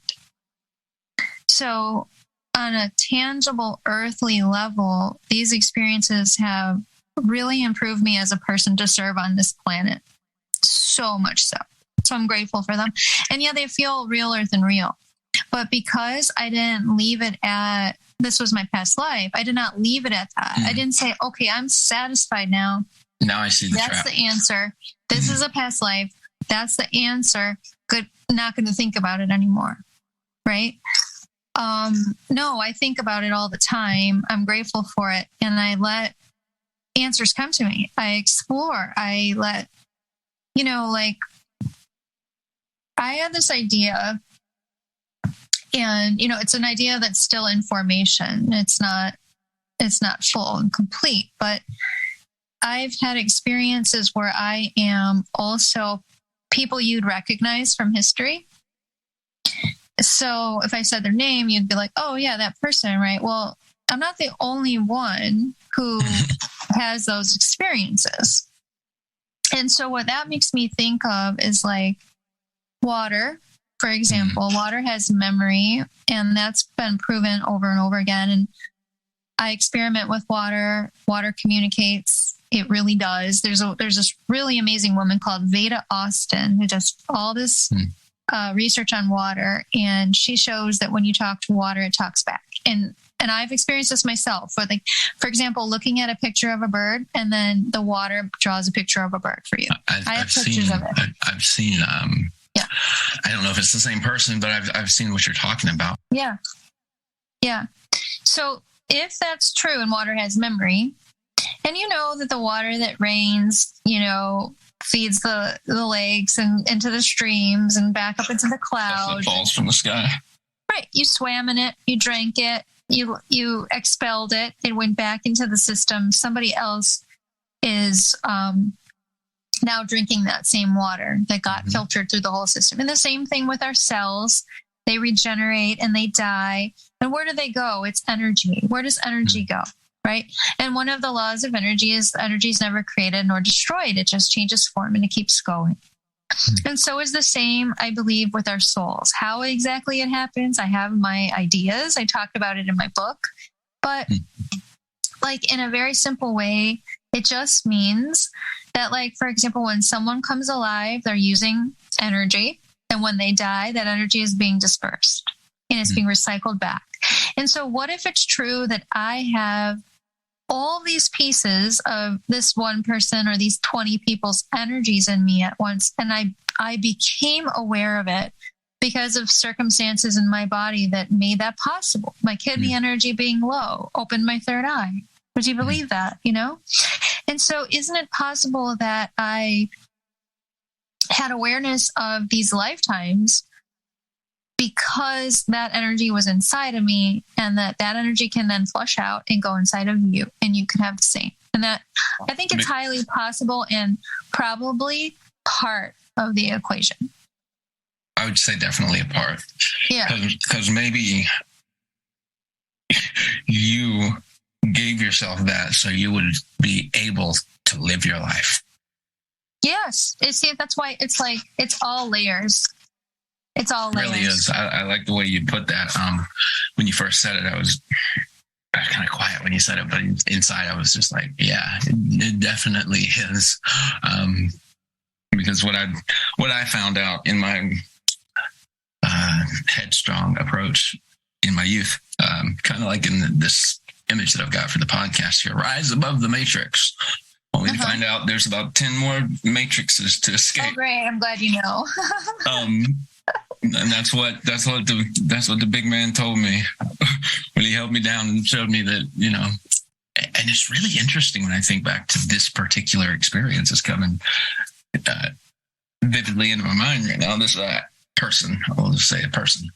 So on a tangible earthly level, these experiences have really improved me as a person to serve on this planet. So much so. So I'm grateful for them. And yeah, they feel realer than real. But because I didn't leave it at, this was my past life, I did not leave it at that. I didn't say, okay, I'm satisfied now. Now I see the trap. That's the answer. This is a past life. That's the answer. Good. Not going to think about it anymore. Right? No, I think about it all the time. I'm grateful for it. And I let answers come to me. I explore. I let, like, I had this idea. And, it's an idea that's still in formation. It's not full and complete, but I've had experiences where I am also people you'd recognize from history. So if I said their name, you'd be like, oh yeah, that person, right? Well, I'm not the only one who has those experiences. And so what that makes me think of is like water. For example, water has memory, and that's been proven over and over again. And I experiment with water. Water communicates. It really does. There's this really amazing woman called Veda Austin who does all this research on water, and she shows that when you talk to water, it talks back. And I've experienced this myself. But like, for example, looking at a picture of a bird, and then the water draws a picture of a bird for you. I have pictures of it. I've seen. Yeah. I don't know if it's the same person, but I've seen what you're talking about. Yeah. Yeah. So if that's true and water has memory, and you know that the water that rains, feeds the lakes and into the streams and back up into the clouds. It falls from the sky. Right. You swam in it. You drank it. You expelled it. It went back into the system. Somebody else is now drinking that same water that got filtered through the whole system. And the same thing with our cells. They regenerate and they die. And where do they go? It's energy. Where does energy go? Right? And one of the laws of energy is never created nor destroyed. It just changes form and it keeps going. And so is the same, I believe, with our souls. How exactly it happens, I have my ideas. I talked about it in my book. But like in a very simple way, it just means that, like, for example, when someone comes alive, they're using energy. And when they die, that energy is being dispersed and it's being recycled back. And so what if it's true that I have all these pieces of this one person or these 20 people's energies in me at once, and I became aware of it because of circumstances in my body that made that possible. My kidney energy being low opened my third eye. Would you believe that, you know? And so isn't it possible that I had awareness of these lifetimes because that energy was inside of me, and that energy can then flush out and go inside of you, and you can have the same. And that, I think it's highly possible and probably part of the equation. I would say definitely a part. Yeah. Because maybe you gave yourself that so you would be able to live your life. Yes. See, that's why it's like, it's all layers. It's all layers. It really is. I like the way you put that. When you first said it, I was kind of quiet when you said it, but inside I was just like, yeah, it definitely is. Because what I found out in my headstrong approach in my youth, kind of like in this image that I've got for the podcast here, rise above the matrix, only to find out there's about 10 more matrices to escape. Oh, great. I'm glad you know. And that's what the big man told me when he held me down and showed me that, you know, and it's really interesting when I think back to this particular experience is coming vividly into my mind right now. This person, I'll just say a person,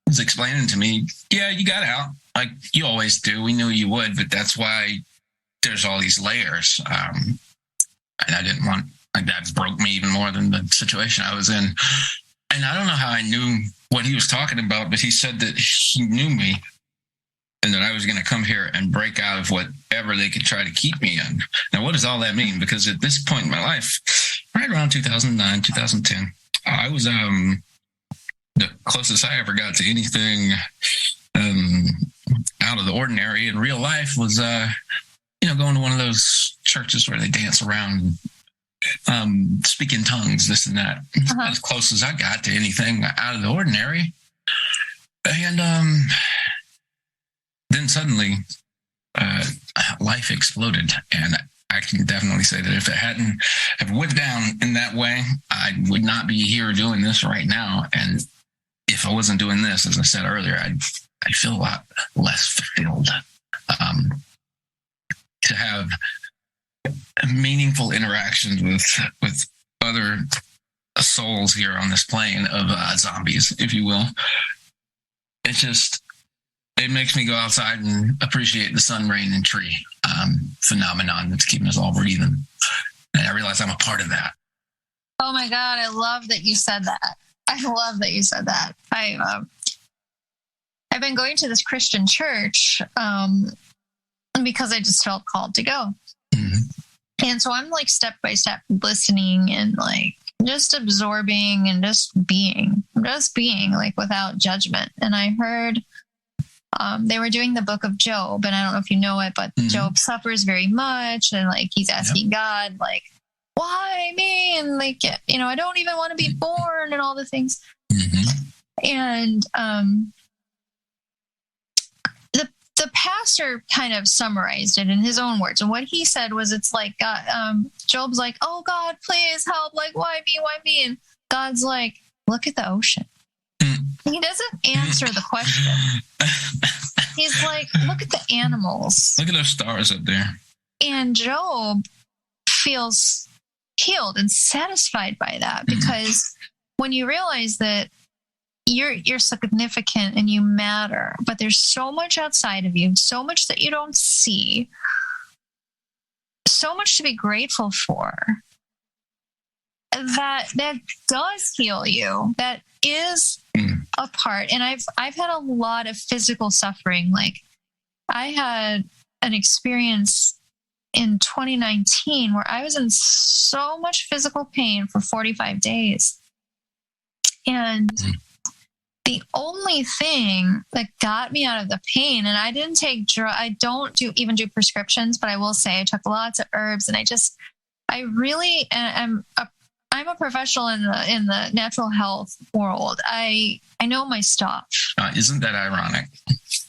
was explaining to me, yeah, you got out like you always do. We knew you would, but that's why there's all these layers. And I didn't want, like, that broke me even more than the situation I was in. And I don't know how I knew what he was talking about, but he said that he knew me and that I was going to come here and break out of whatever they could try to keep me in. Now, what does all that mean? Because at this point in my life, right around 2009, 2010, I was the closest I ever got to anything out of the ordinary in real life was, going to one of those churches where they dance around, speak in tongues, this and that. As close as I got to anything out of the ordinary. And then suddenly life exploded. And I can definitely say that if it went down in that way, I would not be here doing this right now. And if I wasn't doing this, as I said earlier, I'd feel a lot less fulfilled. To have meaningful interactions with other souls here on this plane of zombies, if you will. It makes me go outside and appreciate the sun, rain, and tree phenomenon that's keeping us all breathing. And I realize I'm a part of that. Oh my God, I love that you said that. I love that you said that. I've been going to this Christian church because I just felt called to go. Mm-hmm. And so I'm like step by step listening and like just absorbing and just being like without judgment. And I heard they were doing the book of Job, and I don't know if you know it, but Job suffers very much. And like, he's asking God, like, why me? And like, I don't even want to be born and all the things. Mm-hmm. And, the pastor kind of summarized it in his own words. And what he said was, it's like, Job's like, oh God, please help. Like, why me? Why me? And God's like, look at the ocean. He doesn't answer the question. He's like, look at the animals. Look at those stars up there. And Job feels healed and satisfied by that, because when you realize that you're significant and you matter, but there's so much outside of you, so much that you don't see, so much to be grateful for, that does heal you. That is a part. And I've had a lot of physical suffering. Like, I had an experience in 2019 where I was in so much physical pain for 45 days. And the only thing that got me out of the pain, and I didn't take I don't even do prescriptions, but I will say I took lots of herbs, and I really am I'm a professional in the natural health world. I know my stuff. Isn't that ironic?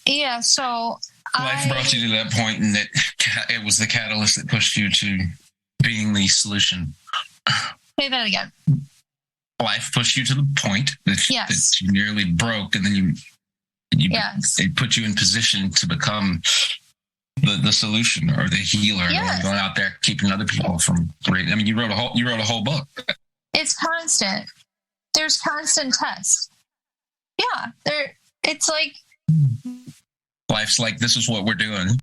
Yeah. So life brought you to that point, and it was the catalyst that pushed you to being the solution. Say that again. life pushed you to the point that, Yes. that you nearly broke, and then Yes. it put you in position to become the solution or the healer, Yes. or going out there keeping other people from. I mean, you wrote a whole book. It's constant. There's constant tests. Yeah, it's like Life's like, this is what we're doing.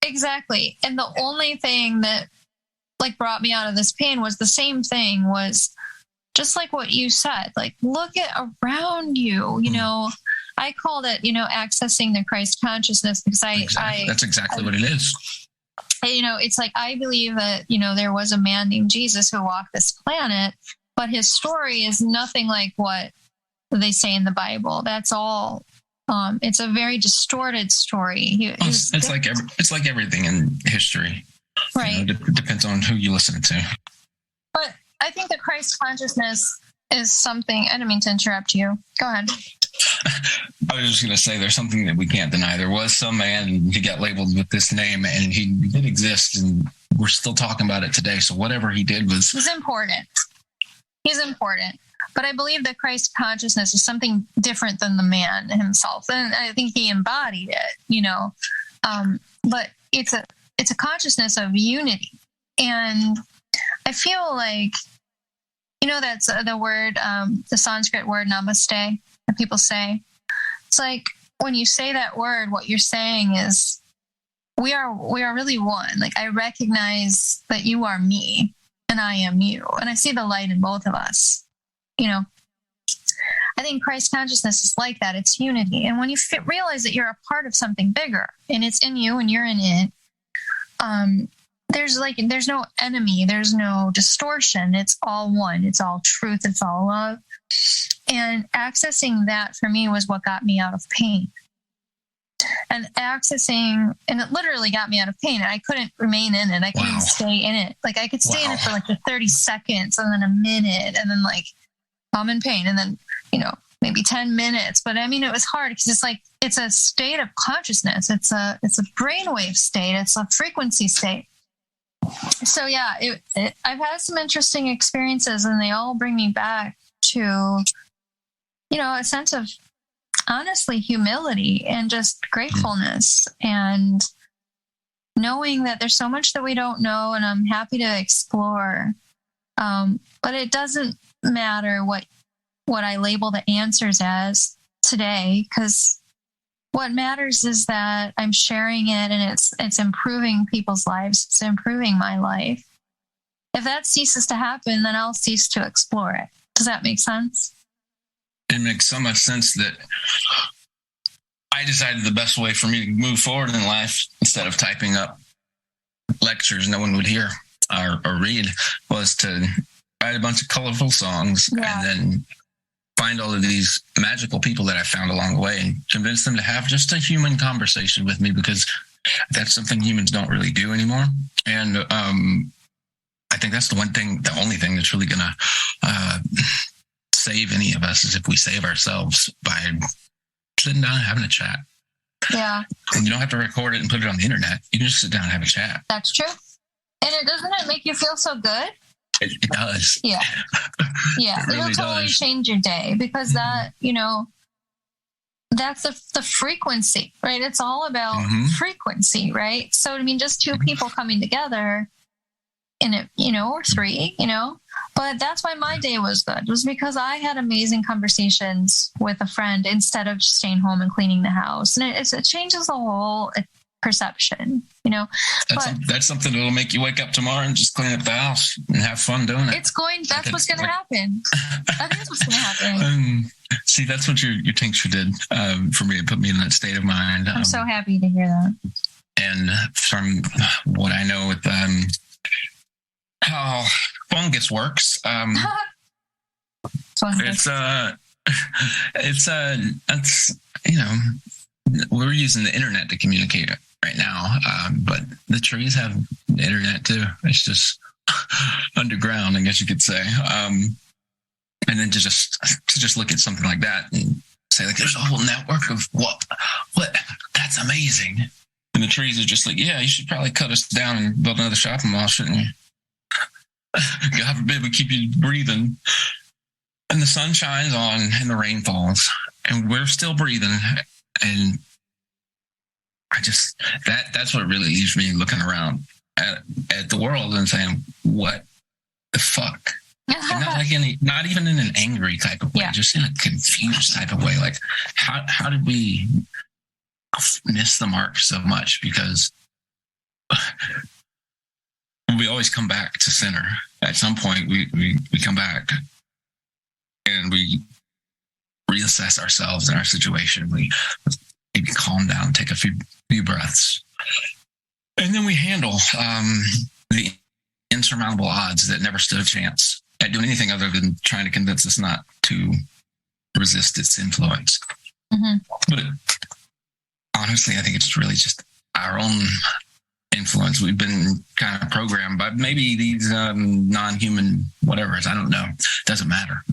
exactly. And the only thing that like brought me out of this pain was the same thing, was just like what you said. Like, look at around you. You know, I called it, accessing the Christ consciousness, because That's exactly what it is. It's like, I believe that, there was a man named Jesus who walked this planet, but his story is nothing like what they say in the Bible. That's all. It's a very distorted story. It's like everything in history. Right. It depends on who you listen to. But I think the Christ consciousness is something. I didn't mean to interrupt you. Go ahead. I was just going to say, there's something that we can't deny. There was some man, he got labeled with this name, and he did exist, and we're still talking about it today. So whatever he did was... He's important. But I believe that Christ consciousness is something different than the man himself. And I think he embodied it, but it's a consciousness of unity. And I feel like, that's the word, the Sanskrit word namaste that people say. It's like, when you say that word, what you're saying is, we are really one. Like, I recognize that you are me and I am you. And I see the light in both of us. I think Christ consciousness is like that. It's unity. And when you realize that you're a part of something bigger, and it's in you and you're in it, there's no enemy, there's no distortion. It's all one. It's all truth. It's all love. And accessing that for me was what got me out of pain. And it literally got me out of pain. I couldn't remain in it. I couldn't stay in it. Like, I could stay in it for like 30 seconds and then a minute, and then like, I'm in pain, and then, maybe 10 minutes. But I mean, it was hard because it's like, it's a state of consciousness. It's a brainwave state. It's a frequency state. So yeah, I've had some interesting experiences, and they all bring me back to, a sense of, honestly, humility and just gratefulness, and knowing that there's so much that we don't know, and I'm happy to explore. But it doesn't matter what I label the answers as today, because what matters is that I'm sharing it, and it's improving people's lives. It's improving my life. If that ceases to happen, then I'll cease to explore it. Does that make sense? It makes so much sense that I decided the best way for me to move forward in life, instead of typing up lectures no one would hear or read, was to write a bunch of colorful songs, and then find all of these magical people that I found along the way and convince them to have just a human conversation with me, because that's something humans don't really do anymore. And I think that's the only thing that's really going to save any of us, is if we save ourselves by sitting down and having a chat. Yeah. And you don't have to record it and put it on the internet. You can just sit down and have a chat. That's true. And doesn't it make you feel so good? It does. Yeah. Yeah. It really It'll totally does. change your day, because that, that's the frequency, right? It's all about frequency, right? So, I mean, just two people coming together in it, or three, but that's why my day was good. It was because I had amazing conversations with a friend instead of just staying home and cleaning the house. And it changes the whole perception, That's something that'll make you wake up tomorrow and just clean up the house and have fun doing it. That's what's going to happen. I think that's what's going to happen. See, that's what your tincture did for me. It put me in that state of mind. I'm so happy to hear that. And from what I know with how fungus works, we're using the internet to communicate right now, but the trees have the internet too. It's just underground, I guess you could say. And then to just look at something like that and say, like, there's a whole network of what that's amazing. And the trees are just like, yeah, you should probably cut us down and build another shopping mall, shouldn't you? God forbid we keep you breathing. And the sun shines on and the rain falls and we're still breathing. And I just, that's what really leaves me looking around at the world and saying, what the fuck? And not even in an angry type of way, just in a confused type of way. Like, how did we miss the mark so much? Because we always come back to center. At some point, we come back and we reassess ourselves and our situation. We maybe calm down, take a few breaths, and then we handle the insurmountable odds that never stood a chance at doing anything other than trying to convince us not to resist its influence. Mm-hmm. But honestly, I think it's really just our own influence. We've been kind of programmed by maybe these non-human whatevers. I don't know. Doesn't matter.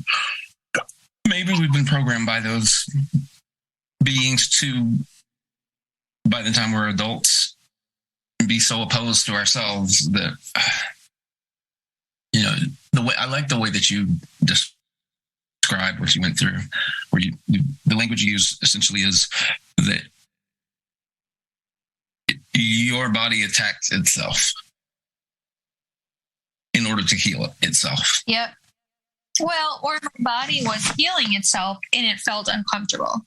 Maybe we've been programmed by those beings to, by the time we're adults, be so opposed to ourselves that, you know, I like the way that you describe what you went through, where the language you use essentially is that your body attacked itself in order to heal itself. Yep. Well, or my body was healing itself and it felt uncomfortable.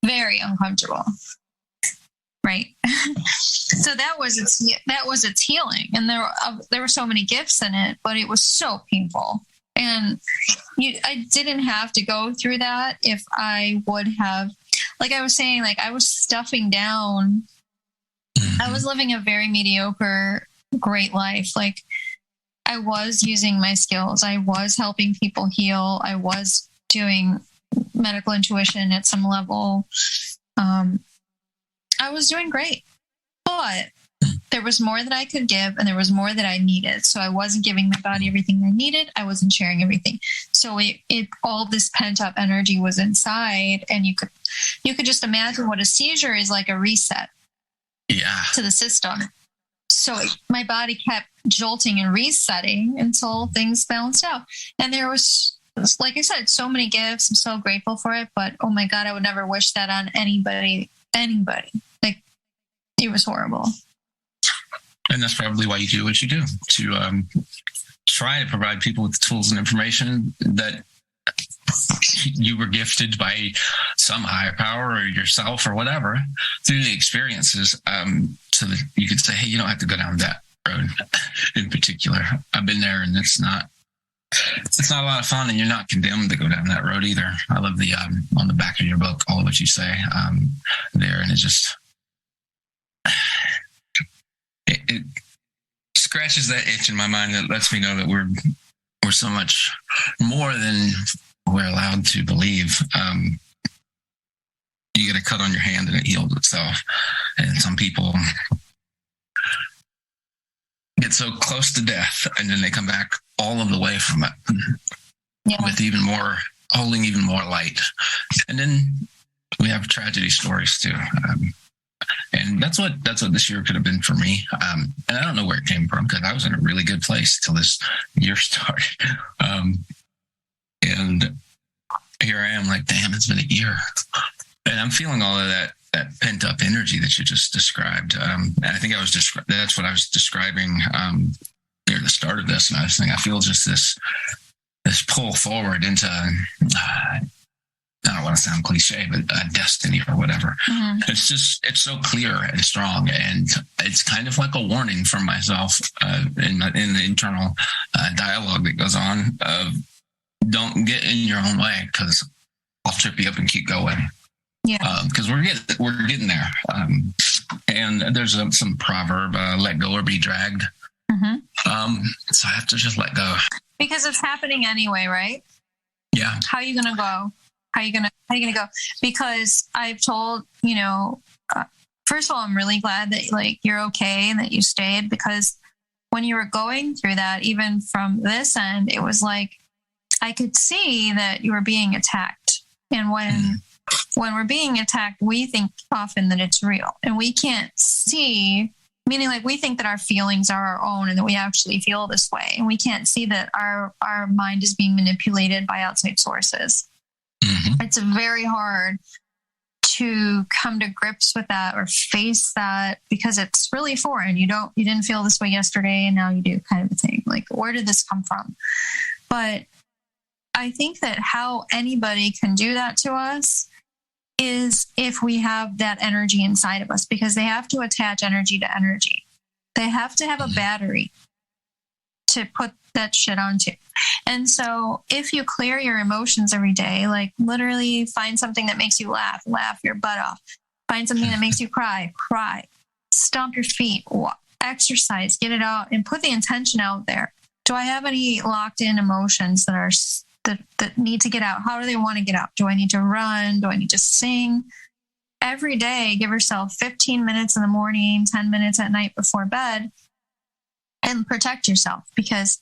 Very uncomfortable. Right. So that was its healing. And there were so many gifts in it, but it was so painful. And I didn't have to go through that if I would have, like I was saying, like I was stuffing down. I was living a very mediocre, great life. Like I was using my skills. I was helping people heal. I was doing medical intuition at some level. I was doing great, but there was more that I could give and there was more that I needed. So I wasn't giving my body everything I needed. I wasn't sharing everything. So it all this pent up energy was inside, and you could just imagine what a seizure is, like a reset to the system. So my body kept jolting and resetting until things balanced out. And there was, like I said, so many gifts. I'm so grateful for it, but oh my God, I would never wish that on anybody. Like it was horrible. And that's probably why you do what you do, to try to provide people with the tools and information that you were gifted by some higher power or yourself or whatever through the experiences, so that you could say, hey, you don't have to go down that road in particular. I've been there, and it's not a lot of fun, and you're not condemned to go down that road either. I love the on the back of your book, all of what you say there, and it just it scratches that itch in my mind that lets me know that we're so much more than we're allowed to believe. You get a cut on your hand and it heals itself, and some people get so close to death and then they come back all of the way from it with holding even more light. And then we have tragedy stories too. And that's what this year could have been for me. And I don't know where it came from, because I was in a really good place till this year started. And here I am, like, damn, it's been a year. And I'm feeling all of that pent up energy that you just described. And I think that's what I was describing near the start of this. And I was thinking, I feel just this pull forward into, I don't want to sound cliche, but destiny or whatever. Mm-hmm. It's so clear and strong. And it's kind of like a warning from myself in the internal dialogue that goes on of, don't get in your own way, because I'll trip you up and keep going. Yeah, because we're getting there. And there's some proverb: "Let go or be dragged." Mm-hmm. So I have to just let go, because it's happening anyway, right? Yeah. How are you gonna go? How are you gonna go? Because I've told, first of all, I'm really glad that like you're okay and that you stayed, because when you were going through that, even from this end, it was like I could see that you were being attacked. And when we're being attacked, we think often that it's real, and we can't see Meaning, like, we think that our feelings are our own and that we actually feel this way. And we can't see that our mind is being manipulated by outside sources. Mm-hmm. It's very hard to come to grips with that or face that because it's really foreign. You didn't feel this way yesterday and now you do, kind of a thing. Like, where did this come from? But I think that how anybody can do that to us is if we have that energy inside of us, because they have to attach energy to energy. They have to have a battery to put that shit onto. And so if you clear your emotions every day, like literally find something that makes you laugh your butt off, find something that makes you cry, stomp your feet, exercise, get it out and put the intention out there. Do I have any locked in emotions that are that need to get out? How do they want to get out? Do I need to run? Do I need to sing? Every day, give yourself 15 minutes in the morning, 10 minutes at night before bed, and protect yourself, because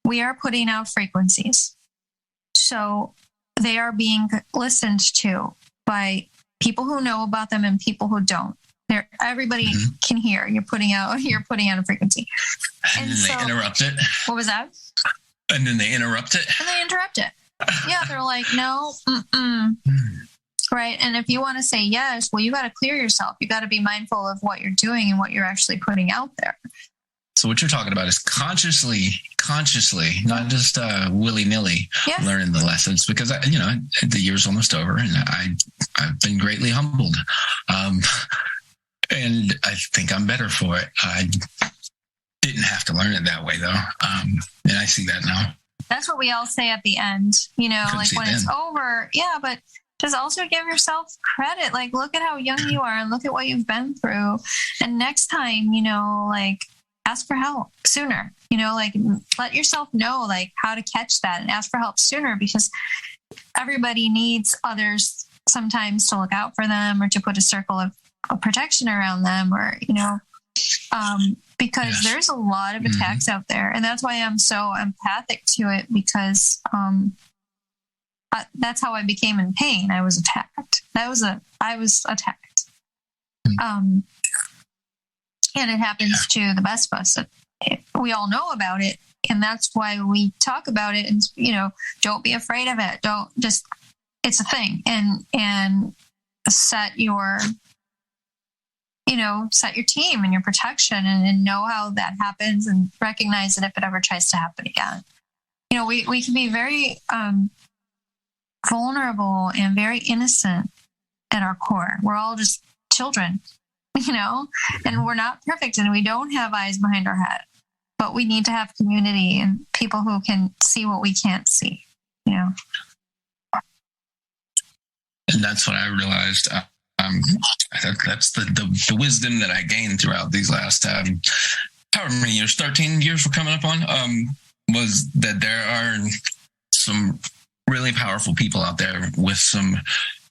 we are putting out frequencies. So they are being listened to by people who know about them and people who don't. Everybody can hear. You're putting out a frequency. And then they interrupt it. What was that? And then they interrupt it. And they interrupt it. Yeah, they're like, no, right. And if you want to say yes, well, you got to clear yourself. You got to be mindful of what you're doing and what you're actually putting out there. So what you're talking about is consciously, not just willy-nilly learning the lessons, because the year's almost over and I've been greatly humbled. And I think I'm better for it. I didn't have to learn it that way, though. And I see that now. That's what we all say at the end, like when it's over. Yeah, but just also give yourself credit. Like, look at how young you are and look at what you've been through. And next time, like, ask for help sooner, like, let yourself know, like, how to catch that and ask for help sooner, because everybody needs others sometimes to look out for them or to put a circle of protection around them, or, because there's a lot of attacks out there. And that's why I'm so empathic to it, because that's how I became in pain. I was attacked. I was attacked. And it happens to the best of us. We all know about it. And that's why we talk about it. And, don't be afraid of it. It's a thing. And set your team and your protection and know how that happens and recognize it if it ever tries to happen again. We can be very vulnerable and very innocent at our core. We're all just children, and we're not perfect and we don't have eyes behind our head, but we need to have community and people who can see what we can't see, And that's what I realized. That's the wisdom that I gained throughout these last however many years, 13 years we're coming up on, was that there are some really powerful people out there with some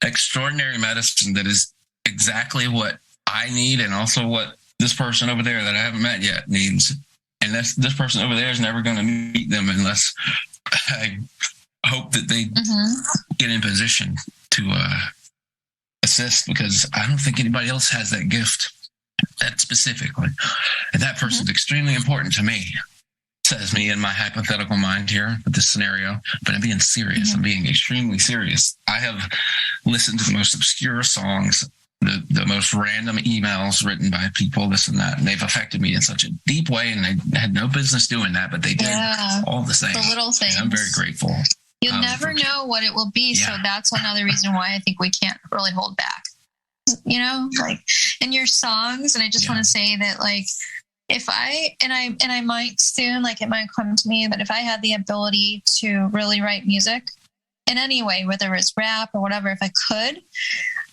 extraordinary medicine that is exactly what I need, and also what this person over there that I haven't met yet needs. And this person over there is never going to meet them unless I hope that they get in position to assist, because I don't think anybody else has that gift that specifically. And that person's extremely important to me, says me in my hypothetical mind here with this scenario. But I'm being serious. I'm being extremely serious. I have listened to the most obscure songs, the most random emails written by people, this and that, and they've affected me in such a deep way, and I had no business doing that, but they did all the same. The little things. And I'm very grateful. You'll never know what it will be. Yeah. So that's another reason why I think we can't really hold back, like in your songs. And I just want to say that, like, if I might soon, like, it might come to me, but if I had the ability to really write music in any way, whether it's rap or whatever, if I could,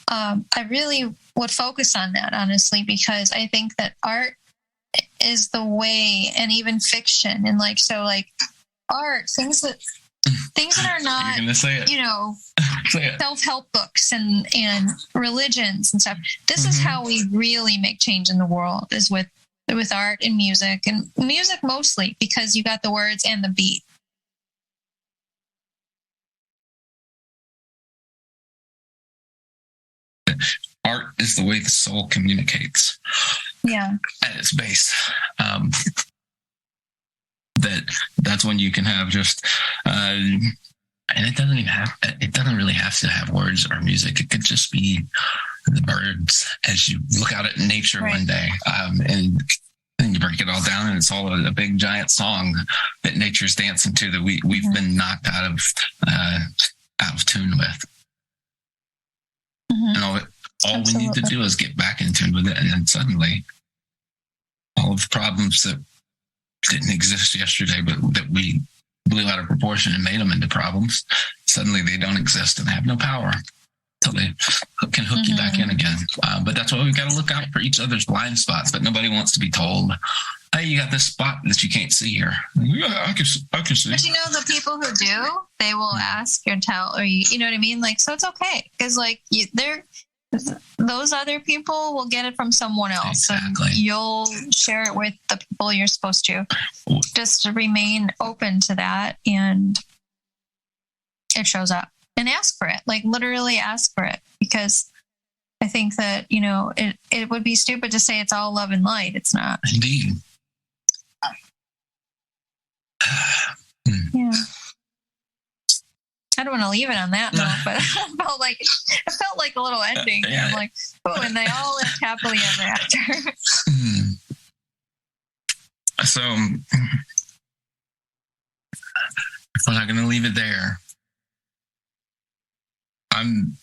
I really would focus on that, honestly, because I think that art is the way, and even fiction, and art, things that are not, self-help books and religions and stuff. This is how we really make change in the world, is with art and music mostly, because you got the words and the beat. Art is the way the soul communicates. Yeah. at its base. That's when you can have just, and it doesn't really have to have words or music. It could just be the birds as you look out at nature one day, and then you break it all down, and it's all a big giant song that nature's dancing to that we've been knocked out of tune with. And all we need to do is get back in tune with it, and then suddenly all of the problems that didn't exist yesterday, but that we blew out of proportion and made them into problems, suddenly they don't exist and they have no power until they can hook you back in again. But that's why we've got to look out for each other's blind spots. But nobody wants to be told, hey, you got this spot that you can't see here. Yeah, I can see. But you know, the people who do, they will ask or tell, or you know what I mean? Like, so it's okay. Because like those other people will get it from someone else. Exactly. And you'll share it with the people you're supposed to. Just to remain open to that, and it shows up. And ask for it. Like, literally ask for it. Because I think that, you know, it would be stupid to say it's all love and light. It's not. Indeed. Yeah. I don't want to leave it on that note, but it felt like a little ending. Yeah. I'm like, oh, and they all live happily ever after. So we're not going to leave it there. I'm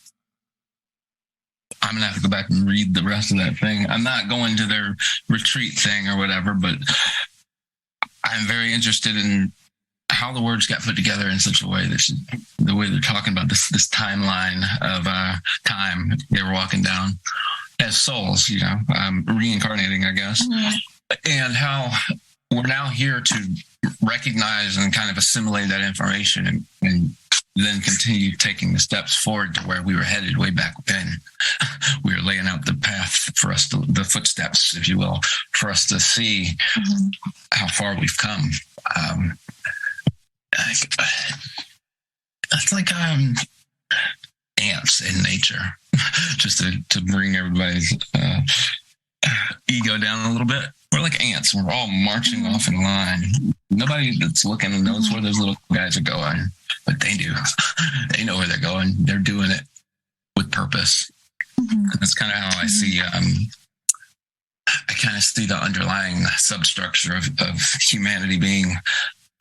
going to have to go back and read the rest of that thing. I'm not going to their retreat thing or whatever, but I'm very interested in how the words got put together in such a way that the way they're talking about this timeline of time they were walking down as souls, you know, reincarnating, I guess, and how we're now here to recognize and kind of assimilate that information and then continue taking the steps forward to where we were headed way back then. We were laying out the path for us, the footsteps, if you will, for us to see how far we've come. It's like ants in nature, just to bring everybody's ego down a little bit. We're like ants. We're all marching off in line. Nobody that's looking knows where those little guys are going, but they do. They know where they're going. They're doing it with purpose. And that's kind of how I see. I kind of see the underlying substructure of humanity being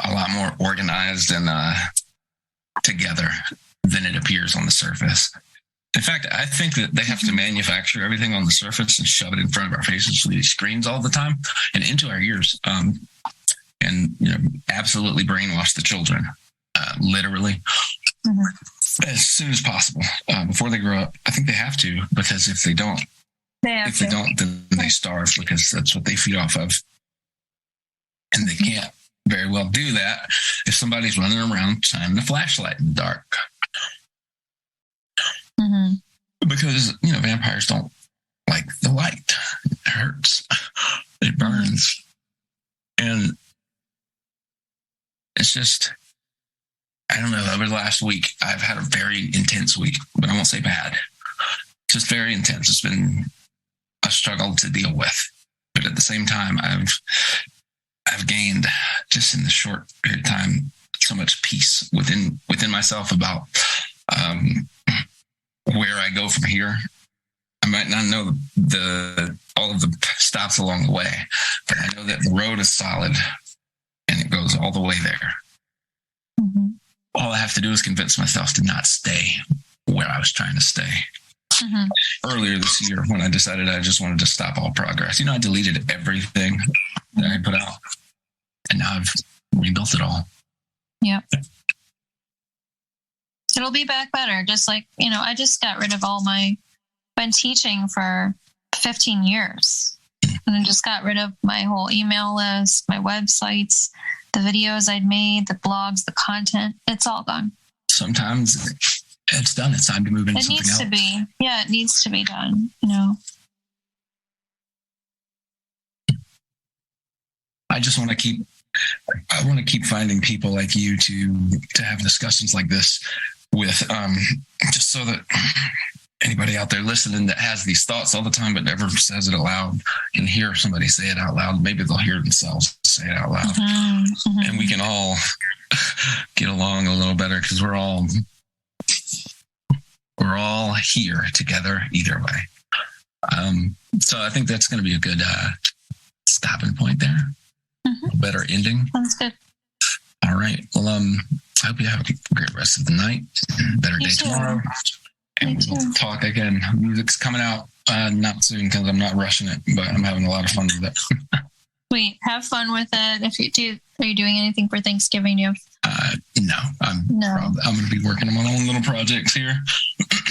a lot more organized and together than it appears on the surface. In fact, I think that they have to manufacture everything on the surface and shove it in front of our faces through these screens all the time and into our ears, and you know, absolutely brainwash the children, literally, as soon as possible before they grow up. I think they have to, because if they don't, then they starve, because that's what they feed off of, and they can't very well do that if somebody's running around shining a flashlight in the dark. Because, you know, vampires don't like the light. It hurts. It burns. And it's just, I don't know, over the last week, I've had a very intense week, but I won't say bad. Just very intense. It's been a struggle to deal with. But at the same time, I've gained, just in the short period of time, so much peace within myself about where I go from here. I might not know all of the stops along the way, but I know that the road is solid and it goes all the way there. All I have to do is convince myself to not stay where I was trying to stay. Earlier this year, when I decided I just wanted to stop all progress, you know, I deleted everything that I put out, and now I've rebuilt it all. Yep. It'll be back better. Just like, you know, I just got rid of been teaching for 15 years, and I just got rid of my whole email list, my websites, the videos I'd made, the blogs, the content. It's all gone. Sometimes it's done. It's time to move into something else. It needs to be. Yeah, it needs to be done, you know. I want to keep finding people like you to have discussions like this with, just so that anybody out there listening that has these thoughts all the time but never says it aloud can hear somebody say it out loud. Maybe they'll hear themselves say it out loud. And we can all get along a little better because we're all here together either way. So I think that's going to be a good stopping point there. A better ending. Sounds good. All right. Well, I hope you have a great rest of the night. Better day tomorrow. And we'll talk again. Music's coming out not soon because I'm not rushing it, but I'm having a lot of fun with it. Sweet. Have fun with it. If you do, are you doing anything for Thanksgiving? No. I'm going to be working on my own little projects here.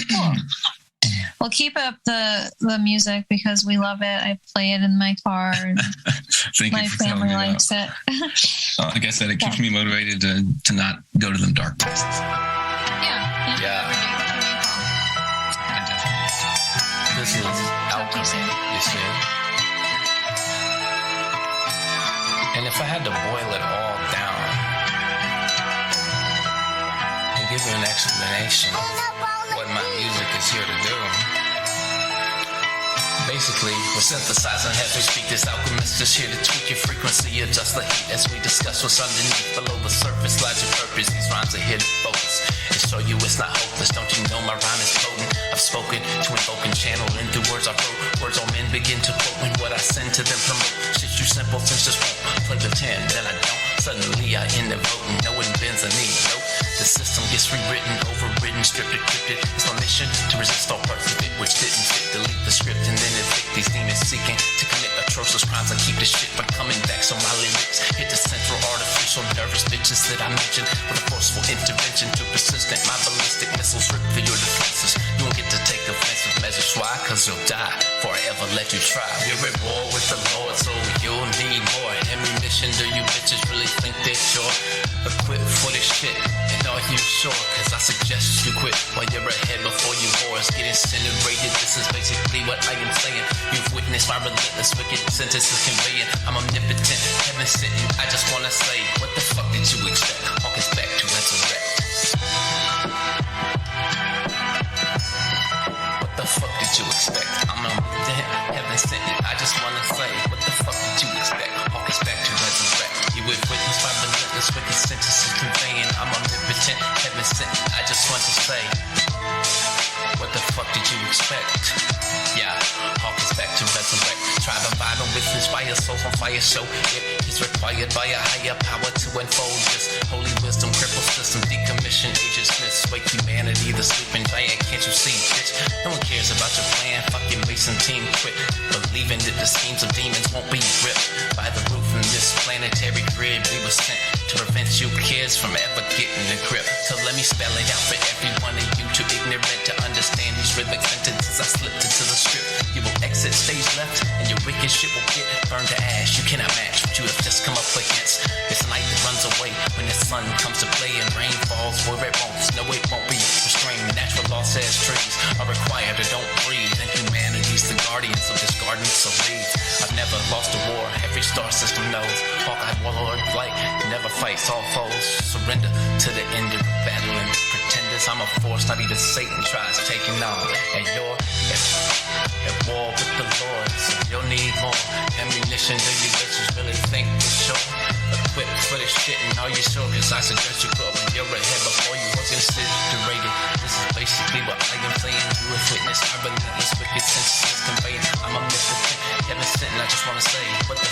Cool. Well, keep up the music because we love it. I play it in my car. And Thank my you for telling family me likes that. it. Like I said, it keeps me motivated to not go to them dark places. Yeah. This is alchemy, you see. And if I had to boil it all down and give you an explanation of what my music is here to do, basically, we're synthesizing heavy speak. This alchemist is here to tweak your frequency, adjust the heat as we discuss what's underneath. Below the surface lies your purpose. These rhymes are here to focus and show you it's not hopeless. Don't you know my rhyme is potent? I've spoken to invoke and channel into words I wrote. Words all men begin to quote when what I send to them promote. Shit you simple things just won't play pretend. Then I don't. Suddenly I end up voting. No one bends a knee. Nope. The system gets rewritten, overridden, stripped, encrypted. It's my mission to resist all parts of it which didn't fit. Delete the script and then evict these demons seeking to commit atrocious crimes and keep this shit from coming back. So my lyrics hit the central artificial nervous bitches that I mentioned with a forceful intervention too persistent. My ballistic missiles rip through your defenses. You won't get to take offensive measures. Why? Cause you'll die before I ever let you try. You're at war with the Lord, so you'll need more ammunition. Do you bitches really think that you're equipped for this shit? And are you sure? Cause I suggest you quit while you're ahead before you wars get incinerated. This is basically what I am saying. You've witnessed my relentless wicked sentences conveying. I'm omnipotent, heaven sent. I just wanna say, what the fuck did you expect? Hawk is back to resurrect. What the fuck did you expect? I'm omnipotent, heaven sent. I just wanna say, what the fuck did you expect? Hawk is back to resurrect. You have witnessed my relentless wicked sentences conveying. I'm omnipotent, heaven sent. I just want to say, what the fuck did you expect? Yeah, Hawk is back to resurrect. Try the vital witness by your soul on fire show. It is required by a higher power to unfold this holy wisdom, cripple system, decommission, agelessness, wake humanity, the sleeping giant. Can't you see, bitch? No one cares about your plan. Fuck your Mason team, quit believing that the schemes of demons won't be ripped by the roof in this planetary grid. We were sent to prevent you kids from ever getting the grip. So let me spell it out for every one of you too ignorant to understand these rhythmic sentences. I slipped into the script. You will exit stage left and your wicked shit will get burned to ash. You cannot match what you have just come up against. It's night that runs away when the sun comes to play and rain falls where it won't. No, it won't be restrained. Natural law says trees are required or don't breathe, and humanity's the guardians of this garden, so leave. I've never lost a war. Every star system knows. Hawk Eye warlord flight never fights all foes. Surrender to the end of battling pretenders. I'm a force not even Satan tries taking on. And you're at war with the Lord, so you'll need more ammunition. Do you bitches really think that you're equipped for this shit? And are you sure? Cause I suggest you go when you're ahead before you was considered. This is basically what I am saying. You have witnessed my relentless wicked sentences conveyed. I'm omnipotent, heaven sent, and I just wanna say, what the